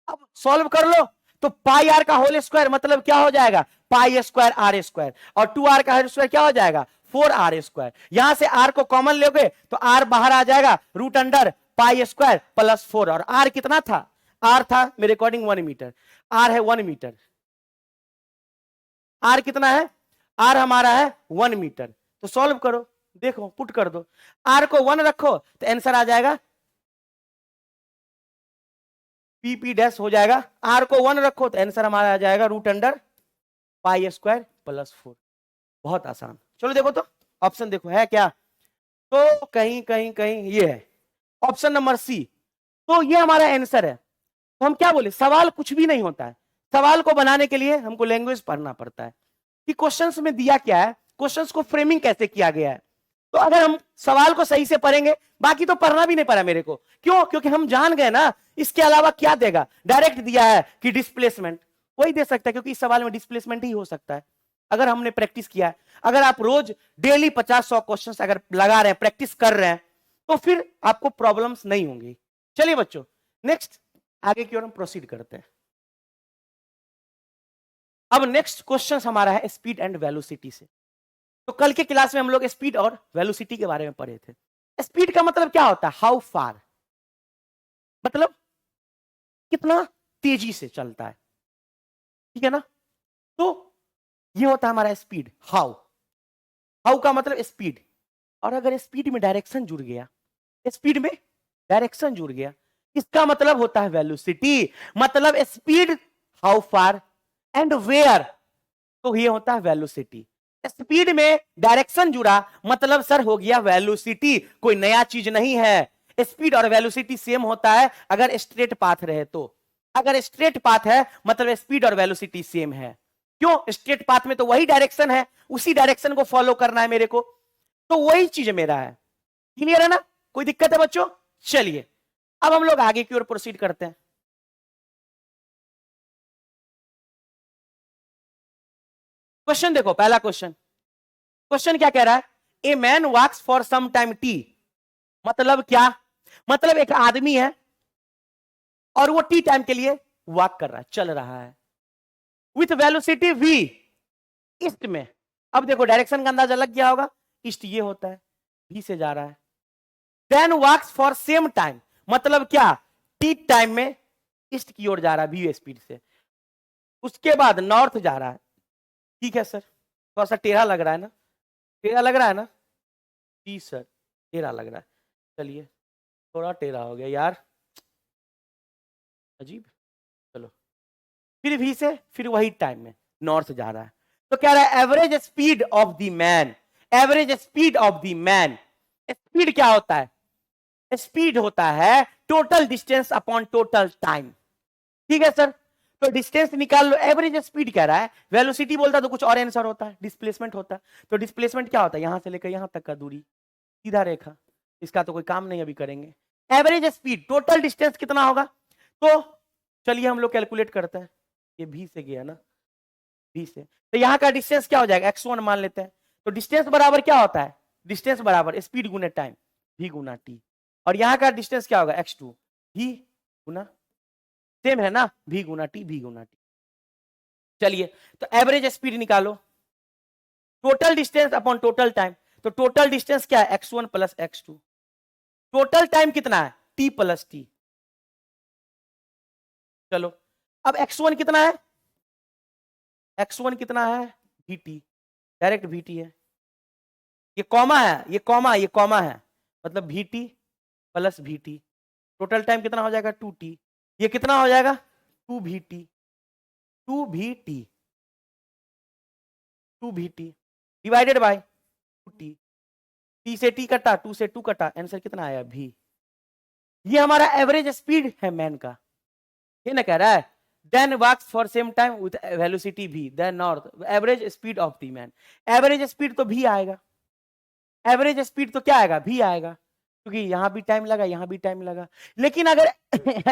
अब सॉल्व कर लो, तो पाई आर का होल स्क्वायर मतलब क्या हो जाएगा? पाई स्क्वायर आर स्क्वायर, और 2 आर का होल स्क्वायर क्या हो जाएगा? 4 आर स्क्वायर। यहां से आर को कॉमन लोगे तो आर बाहर आ जाएगा, root under pi square plus 4। और आर कितना था? आर था मेरे अकॉर्डिंग 1 मीटर, आर है 1 मीटर। आर कितना है? आर हमारा है 1 मीटर। तो सॉल्व करो, देखो पुट कर दो, आर को 1 रखो तो आंसर आ जाएगा पी डैश हो जाएगा। आर को 1 रखो तो आंसर हमारा आ जाएगा root under pi square plus 4। बहुत आसान। चलो देखो तो ऑप्शन देखो है क्या? तो कहीं कहीं कहीं ये है ऑप्शन नंबर सी। तो ये हमारा आंसर है। तो हम क्या बोले, सवाल कुछ भी नहीं होता है, सवाल को बनाने के लिए हमको लैंग्वेज पढ़ना पड़ता है कि क्वेश्चंस में दिया क्या है, क्वेश्चंस को फ्रेमिंग कैसे किया गया है। तो अगर हम सवाल को सही से पढ़ेंगे, बाकी तो पढ़ना भी नहीं पड़ा मेरे को। क्यों? क्योंकि हम जान गए ना इसके अलावा क्या देगा। डायरेक्ट दिया है कि डिस्प्लेसमेंट, वही दे सकता है, क्योंकि इस सवाल में डिस्प्लेसमेंट ही हो सकता है अगर हमने प्रैक्टिस किया है। अगर आप रोज डेली 50-100 क्वेश्चन अगर लगा रहे हैं, प्रैक्टिस कर रहे हैं, तो फिर आपको प्रॉब्लम्स नहीं होंगी। चलिए बच्चों, नेक्स्ट आगे की ओर हम प्रोसीड करते हैं। अब नेक्स्ट क्वेश्चन हमारा है स्पीड एंड वेलोसिटी से। तो कल के क्लास में हम लोग स्पीड और वेलोसिटी के बारे में पढ़े थे। स्पीड का मतलब क्या होता है? हाउ फार, मतलब कितना तेजी से चलता है, ठीक है ना? तो ये होता है हमारा स्पीड। हाउ, हाउ का मतलब स्पीड। और अगर स्पीड में डायरेक्शन जुड़ गया, स्पीड में डायरेक्शन जुड़ गया, इसका मतलब होता है वेलोसिटी। मतलब speed, how far and where, तो ये होता है वेलोसिटी। स्पीड में डायरेक्शन जुड़ा मतलब सर हो गया वेलोसिटी, कोई नया चीज नहीं है। स्पीड और वेलोसिटी सेम होता है अगर स्ट्रेट पाथ रहे तो। अगर स्ट्रेट पाथ है मतलब स्पीड और वेलोसिटी सेम है। क्यों? स्ट्रेट पाथ में तो वही डायरेक्शन है, उसी डायरेक्शन को फॉलो करना है मेरे को, तो वही चीज मेरा है। क्लियर है ना? कोई दिक्कत है बच्चों? चलिए अब हम लोग आगे की ओर प्रोसीड करते हैं। क्वेश्चन देखो, पहला क्वेश्चन, क्वेश्चन क्या कह रहा है? A man walks for some time T, मतलब क्या? मतलब एक आदमी है और वो टी टाइम के लिए वॉक कर रहा है, चल रहा है, विथ वेलोसिटी v, ईस्ट में। अब देखो डायरेक्शन का अंदाजा लग गया होगा, ईस्ट ये होता है, v से जा रहा है। Then walks for same time, मतलब क्या? टी टाइम में ईस्ट की ओर जा रहा है v स्पीड से। उसके बाद नॉर्थ जा रहा है। ठीक है सर, थोड़ा सा टेढ़ा लग रहा है ना? टेढ़ा लग रहा है ना? जी सर, टेढ़ा लग रहा है। चलिए थोड़ा टेढ़ा हो गया यार, अजीब। चलो, फिर भी से फिर वही टाइम में नॉर्थ जा रहा है। तो कह रहा है average speed of the man, average speed of the man. Speed क्या होता है? स्पीड होता है total distance upon total time. ठीक है सर, तो डिस्टेंस निकाल लो, एवरेज स्पीड कह रहा है। वेलोसिटी बोलता तो कुछ और आंसर होता है, डिस्प्लेसमेंट होता है। तो डिस्प्लेसमेंट क्या होता है? यहां से लेकर यहां तक का दूरी, सीधा रेखा, इसका तो कोई काम नहीं अभी करेंगे। एवरेज स्पीड, टोटल डिस्टेंस कितना होगा? तो चलिए हम लोग कैलकुलेट करते हैं। ये भी से गया ना, भी से, तो यहां का डिस्टेंस क्या हो जाएगा? x1 मान लेते हैं। तो डिस्टेंस बराबर क्या होता है? डिस्टेंस बराबर स्पीड गुना टाइम, v गुना टी। और यहां का डिस्टेंस क्या होगा? x2, v गुना, सेम है ना, v गुना टी, v गुना टी। चलिए तो एवरेज स्पीड निकालो, total distance upon total time. तो टोटल डिस्टेंस क्या है? x1 plus x2। Total time कितना है? t plus T. चलो अब x1 कितना है? x1 कितना है? dt। डायरेक्ट VT है, ये कॉमा है, ये कॉमा है, मतलब VT plus VT, total time कितना हो जाएगा 2T, ये कितना हो जाएगा 2VT, 2VT, 2VT divided by 2T, T से T कटा, 2 से 2 कटा, आंसर कितना आया V। ये हमारा एवरेज स्पीड है मैन का, ये ना कह रहा है then works for same time with velocity V, then north average speed of the man, average speed तो V आएगा, एवरेज स्पीड तो क्या आएगा V आएगा, क्योंकि यहां भी टाइम लगा, यहां भी टाइम लगा, लेकिन अगर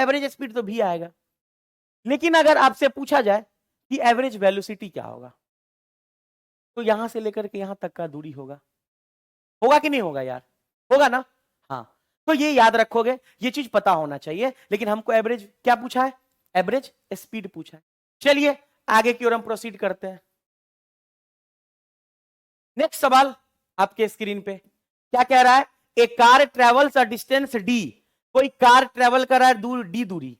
एवरेज स्पीड तो V आएगा, लेकिन अगर आपसे पूछा जाए कि एवरेज वेलोसिटी क्या होगा, तो यहां से लेकर के यहां तक का दूरी होगा, होगा कि नहीं होगा यार, होगा ना, हाँ, तो ये याद रखोगे, ये चीज पता होना चाहिए, लेकिन हमको एवरेज क्या पूछा है, एवरेज स्पीड पूछा है। चलिए आगे की ओर हम प्रोसीड करते हैं। नेक्स्ट सवाल आपके स्क्रीन पे क्या कह रहा है, a car travels a distance D, कोई कार ट्रेवल कर रहा है D दूरी,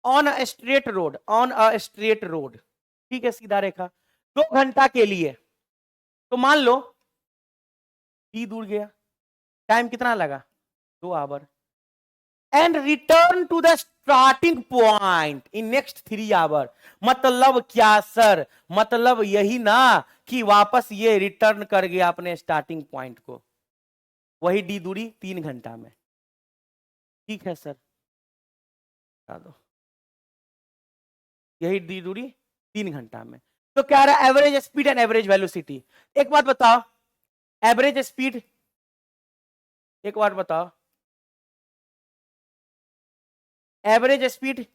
on a straight road, on a straight road, ठीक है, सीधा रेखा, 2 घंटा के लिए, तो मान लो D दूर गया, टाइम कितना लगा 2 hour, and return to the starting point in next 3 hour, मतलब क्या सर, मतलब यही ना कि वापस ये रिटर्न कर गया अपने स्टार्टिंग पॉइंट को, वही D दूरी 3 घंटा में, ठीक है सर, बता दो, यही D दूरी 3 घंटा में, तो क्या रहा है average speed and average velocity. एक बात बताओ, एवरेज स्पीड, एक बार बताओ, एवरेज स्पीड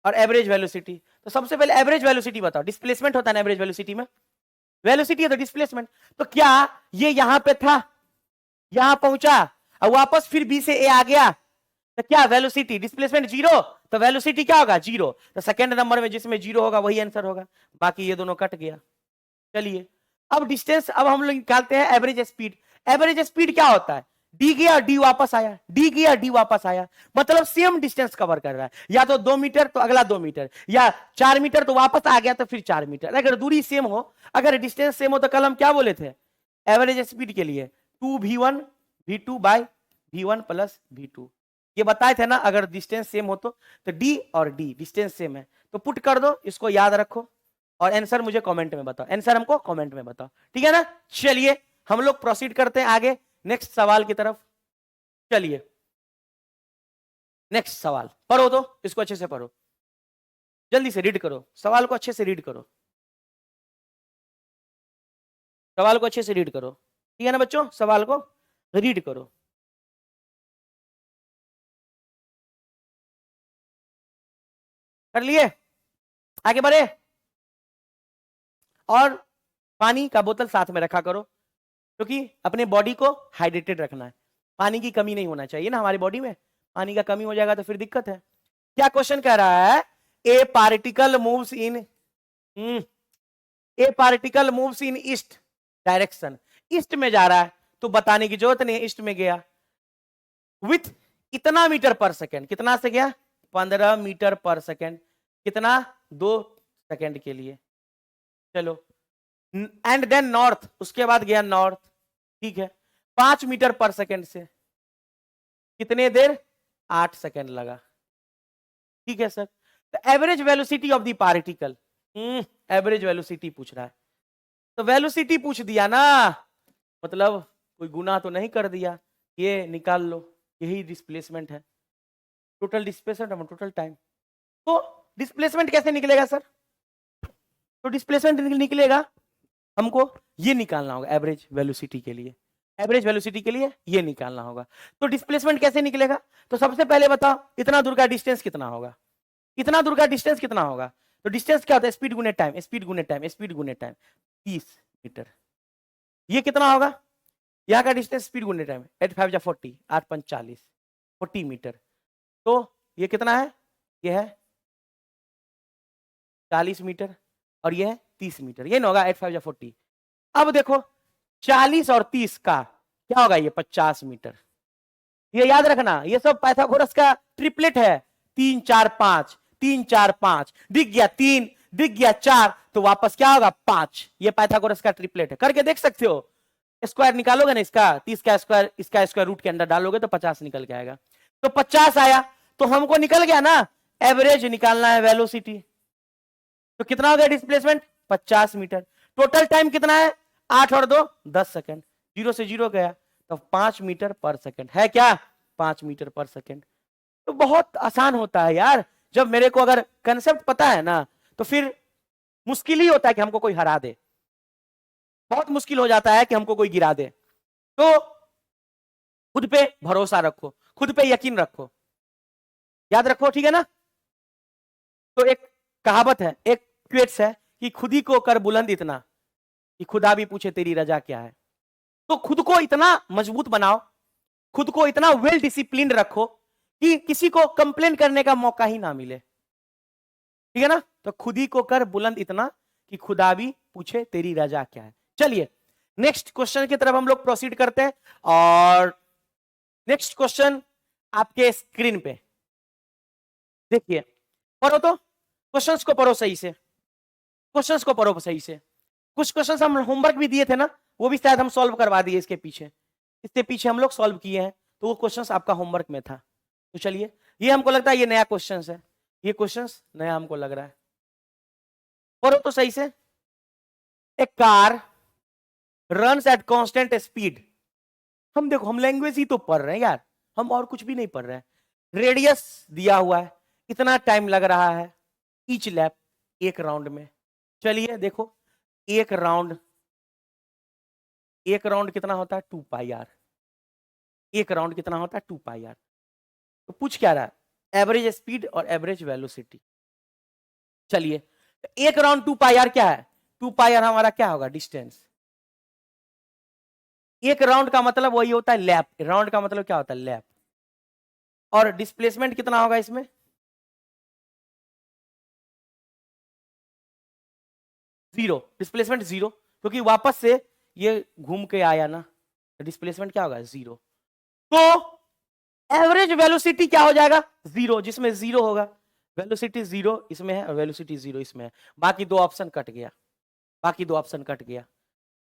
और एवरेज वेलोसिटी, तो सबसे पहले एवरेज वेलोसिटी बताओ, डिस्प्लेसमेंट होता है ना एवरेज वेलोसिटी में, वेलोसिटी है तो डिस्प्लेसमेंट, तो क्या ये यहां पे था, यहां पहुंचा और वापस फिर B से A आ गया, तो क्या वेलोसिटी, डिस्प्लेसमेंट 0, तो वेलोसिटी क्या होगा 0, तो सेकंड नंबर में जिसमें 0 होगा वही आंसर होगा, बाकी ये दोनों कट गया। चलिए अब डिस्टेंस, अब हम लोग निकालते हैं एवरेज स्पीड। एवरेज स्पीड क्या होता है, D गया D वापस आया, D गया D वापस आया, मतलब सेम डिस्टेंस कवर कर रहा है, या तो 2 मीटर तो अगला 2 मीटर, या 4 मीटर तो वापस आ गया तो फिर 4 मीटर, अगर दूरी सेम हो, अगर डिस्टेंस सेम हो, तो कल हम क्या बोले थे एवरेज स्पीड के लिए 2V1 V2 bye V1 plus V2, ये बताए थे ना, अगर डिस्टेंस सेम हो तो D और D डिस्टेंस सेम है, तो पुट कर दो, इसको याद रखो और आंसर मुझे कमेंट में बताओ, आंसर हमको कमेंट में बताओ, ठीक है ना। चलिए हम लोग प्रोसीड करते हैं आगे नेक्स्ट सवाल की तरफ। चलिए नेक्स्ट सवाल पढ़ो, तो इसको अच्छे से पढ़ो, जल्दी से रीड करो, सवाल को अच्छे से रीड करो, सवाल को अच्छे से रीड करो, ठीक है ना बच्चों, सवाल को रीड करो। कर लिए, आगे बढ़े, और पानी का बोतल साथ में रखा करो, क्योंकि अपने बॉडी को हाइड्रेटेड रखना है, पानी की कमी नहीं होना चाहिए ना हमारी बॉडी में, पानी का कमी हो जाएगा तो फिर दिक्कत है। क्या क्वेश्चन कह रहा है, ए particle moves in, A particle moves in east direction, east में जा रहा है, तो बताने की जरूरत नहीं है, ईस्ट में गया विथ इतना मीटर पर सेकेंड, कितना से गया 15 मीटर पर सेकेंड, कितना 2 सेकेंड के लिए, चलो, एंड देन नॉर्थ, उसके बाद गया नॉर्थ, ठीक है, 5 मीटर पर सेकेंड से, कितने देर 8 सेकेंड लगा, ठीक है सर। तो average velocity of the particle, average velocity पूछ रहा है, तो वेलोसिटी पूछ दिया ना, मतलब कोई गुनाह तो नहीं कर दिया, ये निकाल लो, यही डिस्प्लेसमेंट है, टोटल डिस्प्लेसमेंट टोटल टाइम, तो डिस्प्लेसमेंट कैसे निकलेगा सर, तो डिस्प्लेसमेंट निकलेगा, हमको ये निकालना होगा एवरेज वेलोसिटी के लिए, एवरेज वेलोसिटी के लिए ये निकालना होगा, तो डिस्प्लेसमेंट कैसे निकलेगा, तो सबसे पहले बताओ इतना दूर का डिस्टेंस कितना होगा, इतना दूर का डिस्टेंस कितना होगा, तो डिस्टेंस क्या होता है स्पीड गुने टाइम, स्पीड गुने टाइम, स्पीड गुने टाइम, 30 मीटर, ये कितना होगा, यहाँ का डिस्टेंस स्पीड गुने टाइम, 8 5 40, 8 5 40, 40 मीटर, तो ये कितना है, ये है 40 मीटर और ये है 30 मीटर, ये ना होगा 8 5 40। अब देखो 40 और 30 का क्या होगा, ये 50 मीटर, ये याद रखना, ये सब पाइथागोरस का ट्रिपलेट है, 3 4 5, 3 4 5, दिख गया 3, दिख गया 4, तो वापस क्या होगा 5। ये पाइथागोरस का ट्रिपलेट है, करके देख सकते हो। स्क्वायर निकालोगे ना इसका, 30 का स्क्वायर इसका स्क्वायर रूट के अंदर डालोगे तो 50 निकल के आएगा। तो 50 आया तो हमको निकल गया ना एवरेज निकालना है वेलोसिटी। तो कितना हो गया डिस्प्लेसमेंट 50 मीटर। टोटल टाइम कितना है 8 और 2 10 सेकंड। 0 से 0 गया तो 5 मीटर पर सेकंड है क्या, 5 मीटर पर सेकंड। तो बहुत आसान होता है यार, जब मेरे को अगर कंसेप्ट पता है ना तो फिर मुश्किल ही होता है कि हमको कोई हरा दे, बहुत मुश्किल हो जाता है कि हमको कोई गिरा दे। तो खुद पे भरोसा रखो, खुद पे यकीन रखो, याद रखो, ठीक है ना। तो एक कहावत है, एक क्वेट्स है कि खुद ही को कर बुलंद इतना कि खुदा भी पूछे तेरी रजा क्या है। तो खुद को इतना मजबूत बनाओ, खुद को इतना वेल डिसिप्लिन रखो कि किसी को कंप्लेन करने का मौका ही ना मिले, ठीक है ना। तो खुद ही को कर बुलंद इतना कि खुदा भी पूछे तेरी रजा क्या है। चलिए नेक्स्ट क्वेश्चन की तरफ हम लोग प्रोसीड करते हैं। और नेक्स्ट क्वेश्चन आपके स्क्रीन पे देखिए, पढ़ो तो, क्वेश्चंस को पढ़ो सही से, क्वेश्चंस को पढ़ो सही से। कुछ क्वेश्चंस हम होमवर्क भी दिए थे ना, वो भी शायद हम सॉल्व करवा दिए इसके पीछे, इसके पीछे हम लोग सॉल्व किए हैं, तो वो क्वेश्चंस आपका होमवर्क में था। तो चलिए, ये हमको लगता है ये नया क्वेश्चंस है, ये क्वेश्चंस नया हमको लग रहा है, पढ़ो तो सही से। A car runs at constant speed, हम देखो हम लैंग्वेज ही तो पढ़ रहे हैं यार, हम और कुछ भी नहीं पढ़ रहे हैं। रेडियस दिया हुआ है, इतना टाइम लग रहा है ईच लैप, एक राउंड में। चलिए देखो, एक राउंड कितना होता है 2 पाई आर, एक राउंड कितना होता है 2 पाई आर। तो पूछ क्या रहा है एवरेज स्पीड और एवरेज वेलोसिटी। चलिए एक राउंड 2 पाई आर क्या है, 2 पाई आर हमारा क्या होगा डिस्टेंस। एक राउंड का मतलब वही होता है लैप, राउंड का मतलब क्या होता है लैप। और डिस्प्लेसमेंट कितना होगा इसमें, जीरो, डिस्प्लेसमेंट जीरो, क्योंकि वापस से ये घूम के आया ना, डिस्प्लेसमेंट क्या होगा जीरो। तो एवरेज वेलोसिटी क्या हो जाएगा जीरो, जिसमें जीरो होगा, वेलोसिटी जीरो इसमें है और वेलोसिटी जीरो इसमें है, बाकी दो ऑप्शन कट गया, बाकी दो ऑप्शन कट गया।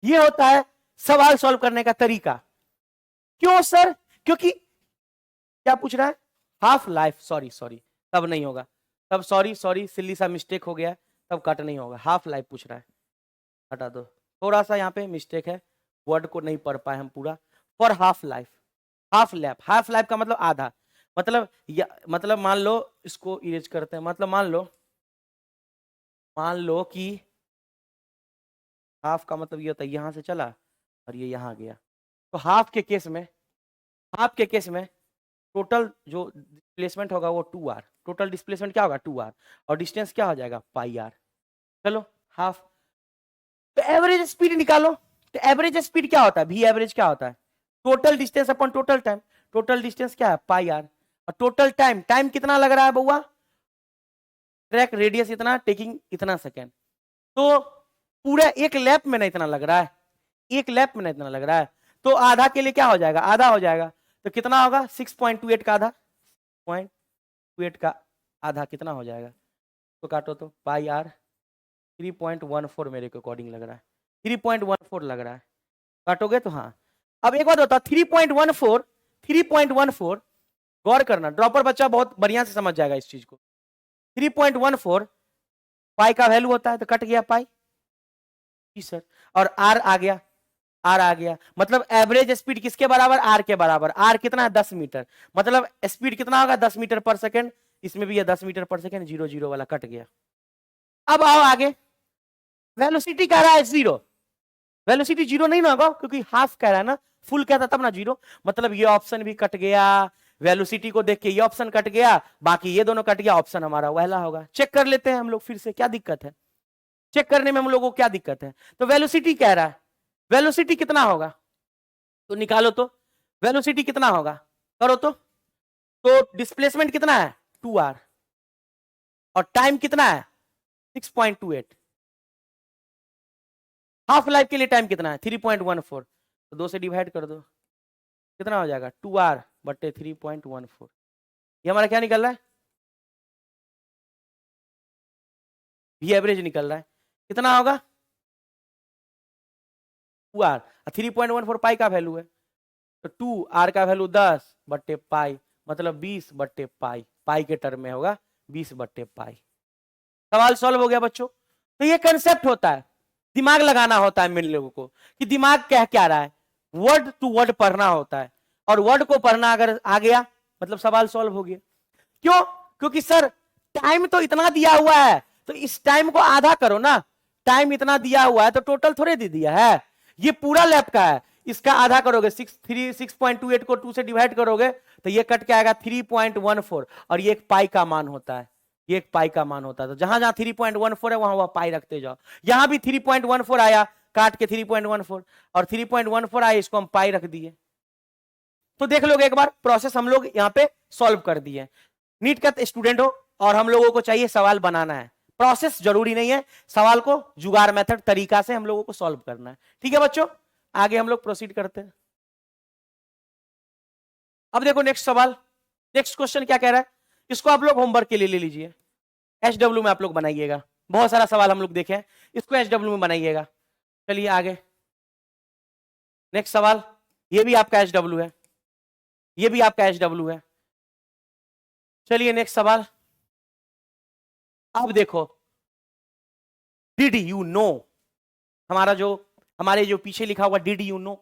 ये होता है सवाल सॉल्व करने का तरीका। क्यों सर, क्योंकि क्या पूछ रहा है हाफ लाइफ, सॉरी तब नहीं होगा, तब सॉरी सिल्ली सा मिस्टेक हो गया, तब कट नहीं होगा, हाफ लाइफ पूछ रहा है, हटा दो, थोड़ा सा यहाँ पे मिस्टेक है, वर्ड को नहीं पढ़ पाए हम पूरा। For half life, half lap, half life का मतलब आधा, मतलब मान लो इसको इरेज करते हैं, मतलब मान लो कि हाफ का मतलब ये होता है यहां से चला और ये यहां गया। तो हाफ के केस में टोटल जो डिस्प्लेसमेंट होगा वो 2r, टोटल डिस्प्लेसमेंट क्या होगा 2r, और डिस्टेंस क्या हो जाएगा पाई आर। चलो हाफ, तो एवरेज स्पीड निकालो। तो एवरेज स्पीड क्या होता है, भी एवरेज क्या होता है total distance upon total time, total distance क्या है पाई आर, और टोटल टाइम कितना लग रहा है बउआ, ट्रैक रेडियस इतना, टेकिंग इतना सेकेंड। तो पूरा एक लैप में ना इतना लग रहा है, एक लैप में ना इतना लग रहा है, तो आधा के लिए क्या हो जाएगा, आधा हो जाएगा। तो कितना होगा 6.28 का आधा, 0.28 का आधा कितना हो जाएगा, तो काटो तो पाई आर 3.14 मेरे को अकॉर्डिंग लग रहा है, 3.14 लग रहा है, काटोगे तो हाँ। अब एक बात होता 3.14 गौर करना, ड्रॉपर बच्चा बहुत बढ़िया से समझ जाएगा इस चीज को। 3.14 पाई का वैल्यू होता है, तो कट गया पाई जी सर, और आर आ गया, मतलब एवरेज स्पीड किसके बराबर, आर के बराबर। आर कितना है 10 मीटर, मतलब स्पीड कितना होगा 10 मीटर पर सेकंड, इसमें भी ये 10 मीटर पर सेकंड, 0 वाला कट गया। अब आओ आगे, वेलोसिटी कह रहा है जीरो, वेलोसिटी जीरो नहीं ना होगा क्योंकि हाफ कह रहा है ना, फुल कहता तब ना जीरो, मतलब ये ऑप्शन भी कट गया, वेलोसिटी को देख के ये ऑप्शन कट गया, बाकी ये दोनों कट गया, ऑप्शन हमारा वहला होगा। चेक कर लेते हैं हम लोग फिर से, क्या दिक्कत है, चेक करने में हम लोगों को क्या दिक्कत है। तो वेलोसिटी कह रहा है, वेलोसिटी कितना होगा, तो निकालो तो, वेलोसिटी कितना होगा करो तो डिस्प्लेसमेंट कितना है 2r, और टाइम कितना है 6.28, हाफ लाइफ के लिए टाइम कितना है 3.14, तो 2 से डिवाइड कर दो, कितना हो जाएगा 2r बट्टे 3.14, ये हमारा क्या निकल रहा है, भी एवरेज निकल रहा है। कितना होगा 2r। 3.14 पाई का वैल्यू है, तो 2r का वैल्यू 10/पाई, मतलब 20/पाई, पाई के टर्म में होगा 20/पाई। सवाल सॉल्व हो गया बच्चों। तो ये कंसेप्ट होता है, दिमाग लगाना होता है मेरे लोगों को कि दिमाग कह क्या रहा है, वर्ड टू वर्ड पढ़ना होता है, और वर्ड को पढ़ना अगर आ गया मतलब सवाल सॉल्व हो गया। क्यों? क्योंकि सर टाइम तो इतना दिया हुआ है, तो इस टाइम को आधा करो ना। टाइम इतना दिया हुआ है तो टोटल थोड़े दे दिया है, ये पूरा लैब का है, इसका आधा करोगे 6.28 को 2 से डिवाइड करोगे तो ये कट के आएगा 3.14, और ये एक पाई का मान होता है, ये एक पाई का मान होता है। तो जहां जहां 3.14 है वहां वहां पाई रखते जाओ। यहां भी 3.14 आया, काट के 3.14, और 3.14 आया, इसको हम पाई रख दिए। तो देख लोगे एक बार प्रोसेस हम लोग यहाँ पे सॉल्व कर दिए। नीट का स्टूडेंट हो और हम लोगों को चाहिए सवाल बनाना है, प्रोसेस जरूरी नहीं है, सवाल को जुगाड़ मेथड तरीका से हम लोगों को सॉल्व करना है। ठीक है बच्चों, आगे हम लोग प्रोसीड करते हैं। अब देखो नेक्स्ट सवाल, नेक्स्ट क्वेश्चन क्या कह रहा है, इसको आप लोग होमवर्क के लिए ले लीजिए, HW में आप लोग बनाइएगा। बहुत सारा सवाल हम लोग देखे हैं, इसको HW में बनाइएगा। चलिए आगे नेक्स्ट सवाल, ये भी आपका HW है, ये भी आपका HW है। चलिए नेक्स्ट सवाल, अब देखो डिड यू नो, हमारे जो पीछे लिखा हुआ डिड यू नो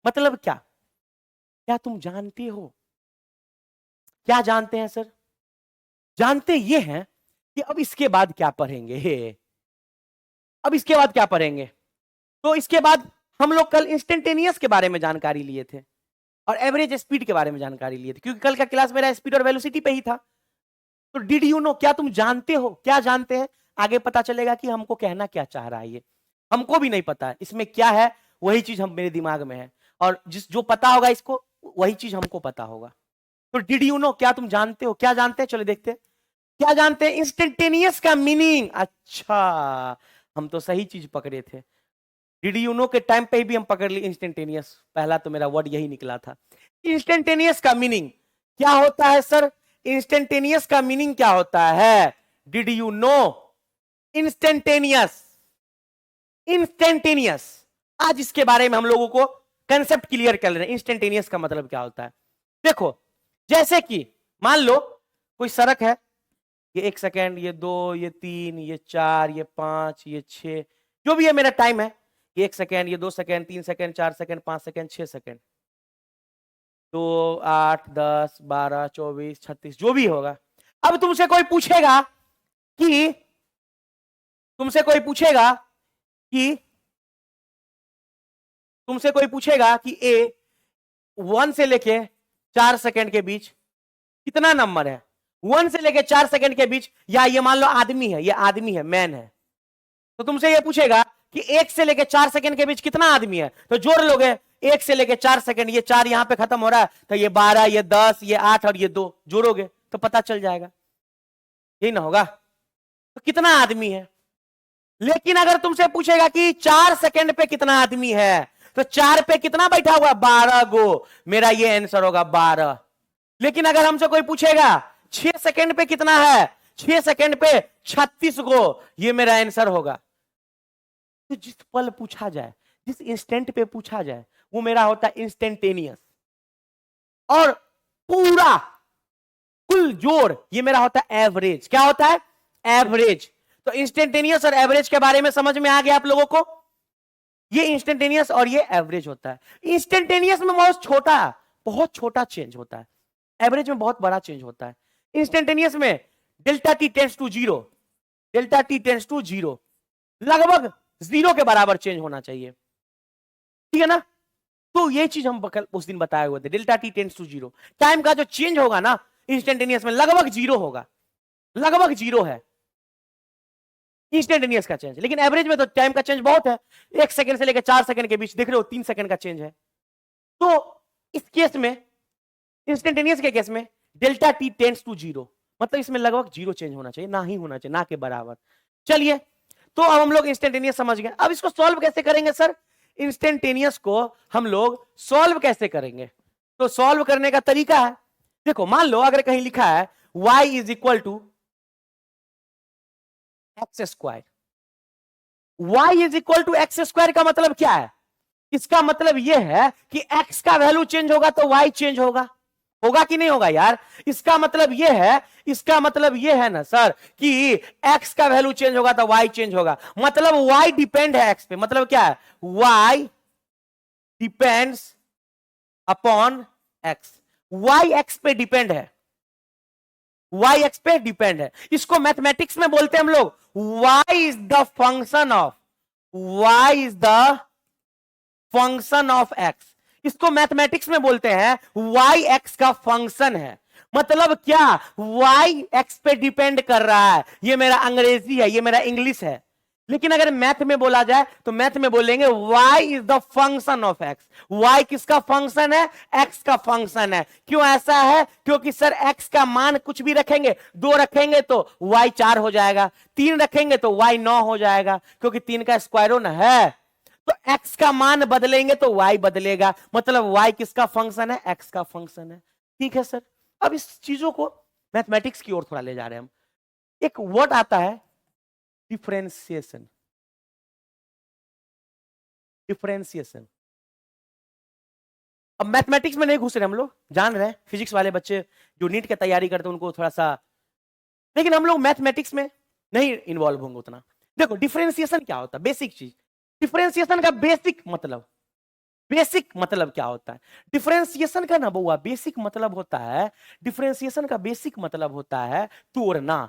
मतलब क्या, क्या तुम जानते हो? क्या जानते हैं सर? जानते ये हैं कि अब इसके बाद क्या पढ़ेंगे, अब इसके बाद क्या पढ़ेंगे। तो इसके बाद हम लोग कल इंस्टेंटेनियस के बारे में जानकारी लिए थे और एवरेज स्पीड के बारे में जानकारी लिए थे, क्योंकि कल का क्लास मेरा स्पीड और वेलोसिटी पे ही था। तो डिड यू नो, क्या तुम जानते हो, क्या जानते हैं, आगे पता चलेगा कि हमको कहना क्या चाह रहा है। ये हमको भी नहीं पता है इसमें क्या है, वही चीज हम मेरे दिमाग में है, और जो पता होगा इसको वही चीज हमको पता होगा। तो डिड यू नो, क्या तुम जानते हो, क्या जानते हैं, चलो देखते हैं क्या जानते हैं। इंस्टेंटेनियस का मीनिंग, अच्छा हम तो सही चीज पकड़े थे, डिड यू नो के टाइम पे भी हम पकड़ लिए इंस्टेंटेनियस, पहला तो मेरा वर्ड यही निकला था। इंस्टेंटेनियस का मीनिंग क्या होता है सर, इंस्टेंटेनियस का मीनिंग क्या होता है, did you know, instantaneous, instantaneous. आज इसके बारे में हम लोगों को कंसेप्ट क्लियर कर रहे हैं, इंस्टेंटेनियस का मतलब क्या होता है। देखो जैसे कि मान लो कोई सड़क है, ये 1 सेकेंड, ये 2, ये 3, ये 4, ये 5, ये 6, जो भी है मेरा टाइम है, ये 1 सेकेंड, ये 2 second, 3 second, 4 second, 5 second, 6 second, 2, 8, 10, 12, 24, 36, जो भी होगा। अब तुमसे कोई पूछेगा कि तुमसे कोई पूछेगा कि ए 1 से लेके 4 सेकेंड के बीच कितना नंबर है, 1 से लेके 4 सेकेंड के बीच, या ये मान लो आदमी है, ये आदमी है, मैन है, तो तुमसे ये पूछेगा कि 1 से लेके 4 सेकेंड के बीच कितना आदमी है, तो जोड़ लोगे 1 से लेके 4 सेकेंड, ये 4 यहां पे खत्म हो रहा है, तो ये 12, ये 10, ये 8 और ये 2 जोड़ोगे तो पता चल जाएगा, यही ना होगा। तो कितना आदमी है। लेकिन अगर तुमसे पूछेगा कि 4 सेकेंड पे कितना आदमी है, तो 4 पे कितना बैठा हुआ, 12 गो, मेरा ये आंसर होगा 12। लेकिन अगर हमसे कोई पूछेगा 6 सेकेंड पे कितना है, 6 सेकेंड पे 36 गो, ये मेरा आंसर होगा। तो जिस पल पूछा जाए, जिस इंस्टेंट पे पूछा जाए, वो मेरा होता है इंस्टेंटेनियस, और पूरा कुल जोड़ ये मेरा होता है एवरेज। क्या होता है, एवरेज। तो इंस्टेंटेनियस और एवरेज के बारे में समझ में आ गया आप लोगों को, ये इंस्टेंटेनियस और ये एवरेज होता है। इंस्टेंटेनियस में बहुत छोटा चेंज होता है, एवरेज में बहुत बड़ा चेंज होता है। इंस्टेंटेनियस में delta T tends to zero, delta T tends to zero, लगभग 0 के बराबर चेंज होना चाहिए, ठीक है ना। तो ये चीज हम उस दिन बताए हुए थे, delta T tends to zero, time का जो चेंज होगा ना इंस्टेंटेनियस में लगभग 0 होगा, लगभग 0 है इंस्टेंटेनियस का चेंज। लेकिन एवरेज में तो टाइम का चेंज बहुत है, 1 सेकंड से लेकर 4 सेकंड के बीच देख रहे हो 3 सेकंड का चेंज है। तो इस केस में, इंस्टेंटेनियस के केस में delta T tends to zero, मतलब इसमें लगभग 0 चेंज होना चाहिए, ना ही होना चाहिए, ना के बराबर। चलिए तो अब हम लोग इंस्टेंटेनियस समझ गए। अब इसको सॉल्व कैसे करेंगे सर, इंस्टेंटेनियस को हम लोग सॉल्व कैसे करेंगे। तो सॉल्व करने का तरीका है, देखो मान लो अगर कहीं लिखा है y is equal to x square, y is equal to x square का मतलब क्या है? इसका मतलब यह है कि x का वैल्यू चेंज होगा तो y चेंज होगा। होगा कि नहीं होगा यार? इसका मतलब यह है ना सर कि x का वैल्यू चेंज होगा तो y चेंज होगा। मतलब y डिपेंड है x पे। मतलब क्या है? y depends upon x। y x पे डिपेंड है, y x पे डिपेंड है। इसको मैथमेटिक्स में बोलते हैं हम लोग y is the function of, y is the function of x। इसको मैथमेटिक्स में बोलते हैं y x का फंक्शन है। मतलब क्या? y x पे डिपेंड कर रहा है। ये मेरा अंग्रेजी है, ये मेरा इंग्लिश है। लेकिन अगर मैथ में बोला जाए तो मैथ में बोलेंगे y is the function of x। y किसका फंक्शन है? x का फंक्शन है। क्यों ऐसा है? क्योंकि सर x का मान कुछ भी रखेंगे, 2 रखेंगे तो y 4 हो जाएगा, 3 रखेंगे तो y 9 हो जाएगा, क्योंकि 3 का स्क्वायर ना है। तो x का मान बदलेंगे तो y बदलेगा। मतलब y किसका फंक्शन है? x का फंक्शन है। ठीक है सर। अब इस चीजों को मैथमेटिक्स की ओर थोड़ा ले जा रहे हैं हम। एक वर्ड आता है डिफरेंशिएशन। डिफरेंशिएशन। अब मैथमेटिक्स में नहीं घुस रहे हम लोग, जान रहे हैं फिजिक्स वाले बच्चे जो नीट की तैयारी करते हैं उनको थोड़ा सा, लेकिन हम लोग मैथमेटिक्स में नहीं इन्वॉल्व होंगे उतना। देखो डिफरेंशिएशन क्या होता है, बेसिक चीज। डिफरेंशिएशन का बेसिक मतलब क्या होता है? डिफरेंशिएशन का ना बउआ बेसिक मतलब होता है, डिफरेंशिएशन का बेसिक मतलब होता है तोड़ना।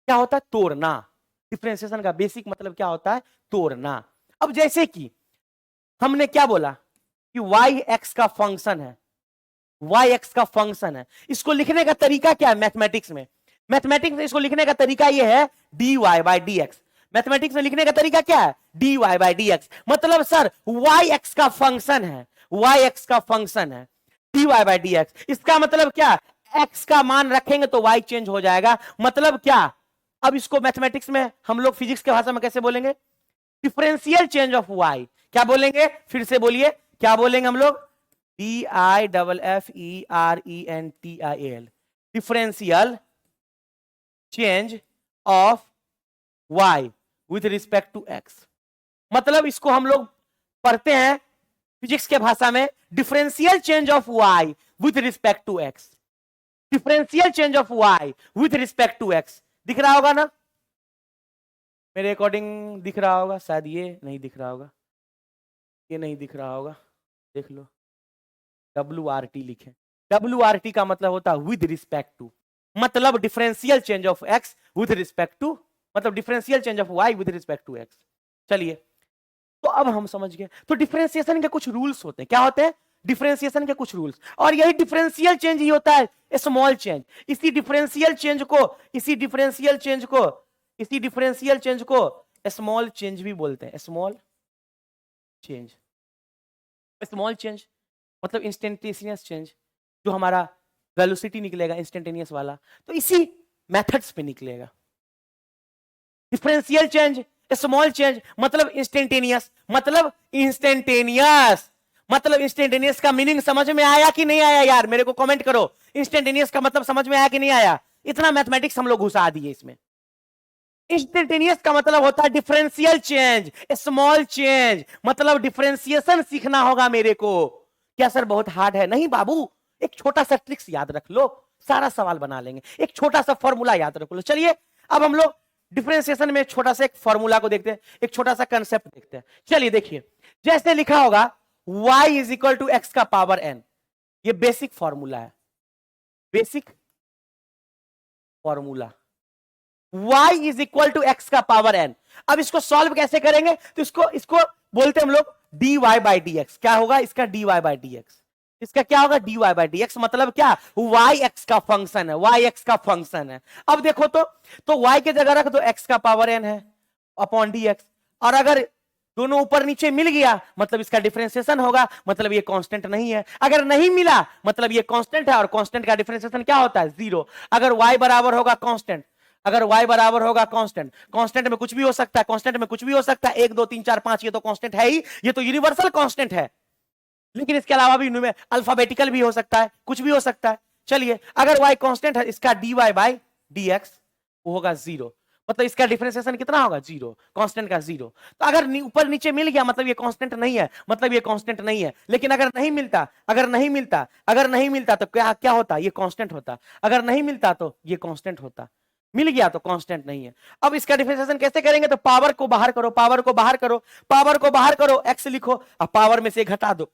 क्या होता है? तोड़ना। डिफरेंशिएशन का बेसिक मतलब क्या होता है? तोड़ना। अब जैसे कि हमने क्या बोला कि y x का फंक्शन है, y x का फंक्शन है। इसको लिखने का तरीका क्या है मैथमेटिक्स में? मैथमेटिक्स में इसको लिखने का तरीका यह है dy बाई dx। मैथमेटिक्स में लिखने का तरीका क्या है? dy by dx। मतलब सर y x का फंक्शन है, y x का फंक्शन है, dy बाई dx। इसका मतलब क्या? x का मान रखेंगे तो y चेंज हो जाएगा। मतलब क्या? अब इसको मैथमेटिक्स में हम लोग फिजिक्स के भाषा में कैसे बोलेंगे? Differential change of y। क्या बोलेंगे? फिर से बोलिए, क्या बोलेंगे हम लोग? DIFFERENTIAL। Differential change of y with respect to x। मतलब इसको हम लोग पढ़ते हैं फिजिक्स के भाषा में differential change of y with respect to x। Differential change of y with respect to x। दिख रहा होगा ना मेरे अकॉर्डिंग? दिख रहा होगा शायद। ये नहीं दिख रहा होगा, ये नहीं दिख रहा होगा, देख लो। WRT लिखे। WRT का मतलब होता है विद रिस्पेक्ट टू। मतलब differential change of x with respect to, मतलब differential change of y with respect to x। चलिए तो अब हम समझ गए। तो डिफरेंशिएशन के कुछ रूल्स होते हैं। क्या होते हैं? डिफरेंशिएशन के कुछ रूल्स। और यही डिफरेंशियल चेंज ही होता है स्मॉल चेंज। इसी डिफरेंशियल चेंज को स्मॉल चेंज भी बोलते हैं। स्मॉल चेंज मतलब इंस्टेंटेनियस चेंज, जो हमारा वेलोसिटी निकलेगा इंस्टेंटेनियस वाला, तो इसी मेथड्स पे निकलेगा। डिफरेंशियल चेंज, स्मॉल चेंज मतलब इंस्टेंटेनियस। मतलब इंस्टेंटेनियस का मीनिंग समझ में आया कि नहीं आया यार? मेरे को कमेंट करो, इंस्टेंटेनियस का मतलब समझ में आया कि नहीं आया? इतना मैथमेटिक्स हम लोग घुसा दिए इसमें। इंस्टेंटेनियस का मतलब होता है डिफरेंशियल चेंज, स्मॉल चेंज। मतलब डिफरेंशिएशन सीखना होगा मेरे को। क्या सर बहुत हार्ड है? नहीं बाबू, एक छोटा सा ट्रिक्स याद रख लो, सारा सवाल बना लेंगे। एक छोटा सा फॉर्मूला याद रख लो। चलिए अब हम लोग डिफरेंशिएशन में छोटा सा एक फॉर्मूला को देखते हैं, एक छोटा सा कंसेप्ट देखते हैं। चलिए देखिए, जैसे लिखा होगा y is equal to x का पावर n। ये बेसिक फॉर्मूला है, basic formula. y is equal to x का पावर n। अब इसको सॉल्व कैसे करेंगे? तो इसको बोलते हैं हम लोग dy बाई dx। क्या होगा इसका? dy by dx। इसका क्या होगा? dy by dx। मतलब क्या? y x का फंक्शन है, y x का फंक्शन है। अब देखो तो y के जगह रख दो x का पावर n है अपॉन dx। और अगर दोनों ऊपर नीचे मिल गया मतलब इसका डिफरेंशिएशन होगा, मतलब ये कांस्टेंट नहीं है। अगर नहीं मिला मतलब ये कांस्टेंट है, और कांस्टेंट का डिफरेंशिएशन क्या होता है? 0। अगर y बराबर होगा कांस्टेंट, कांस्टेंट में कुछ भी हो सकता है, कांस्टेंट में कुछ भी हो सकता है। 1 2 3 4 5 ये तो कांस्टेंट है ही, ये तो यूनिवर्सल कांस्टेंट है। लेकिन इसके अलावा भी अल्फाबेटिकल भी हो सकता है, कुछ भी हो सकता है। चलिए अगर y कांस्टेंट है, इसका dy बाई dx वो होगा 0। मतलब इसका डिफरेंशिएशन कितना होगा, 0, कांस्टेंट का 0। तो अगर ऊपर नीचे मिल गया मतलब ये कांस्टेंट नहीं है, मतलब ये कांस्टेंट नहीं है। लेकिन अगर नहीं मिलता, अगर नहीं मिलता तो क्या क्या होता, ये कांस्टेंट होता। अगर नहीं मिलता तो ये कांस्टेंट होता। मिल गया तो कांस्टेंट नहीं है। अब इसका डिफरेंशिएशन कैसे करेंगे, तो पावर को बाहर करो, पावर को बाहर करो, पावर को बाहर करो, x लिखो, अब पावर में से घटा दो,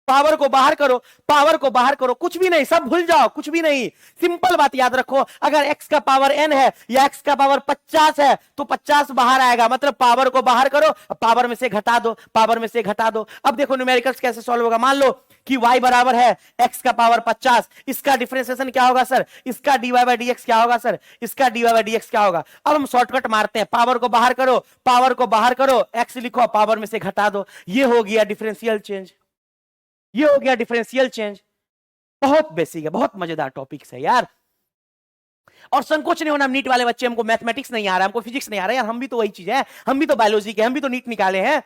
पावर को बाहर करो, पावर को बाहर करो, कुछ भी नहीं, सब भूल जाओ, कुछ भी नहीं। सिंपल बात याद रखो, अगर x का पावर n है या x का पावर 50 है तो 50 बाहर आएगा, मतलब पावर को बाहर करो, पावर में से घटा दो, पावर में से घटा दो। अब देखो न्यूमेरिकल्स कैसे सॉल्व होगा। मान लो कि y बराबर है x का पावर 50, इसका डिफरेंशिएशन क्या होगा सर, इसका dy बाई dx क्या होगा सर, इसका dy बाई dx क्या होगा। अब हम शॉर्टकट मारते हैं, पावर को बाहर करो, पावर को बाहर करो, x लिखो, पावर में से घटा दो, ये हो गया डिफरेंशियल चेंज, ये हो गया डिफरेंशियल चेंज। बहुत बेसिक है, बहुत मजेदार टॉपिक्स है यार। और संकोच नहीं होना, नीट वाले बच्चे, हमको मैथमेटिक्स नहीं आ रहा, हमको फिजिक्स नहीं आ रहा यार, हम भी तो वही चीज है, हम भी तो बायोलॉजी के, हम भी तो नीट निकाले हैं।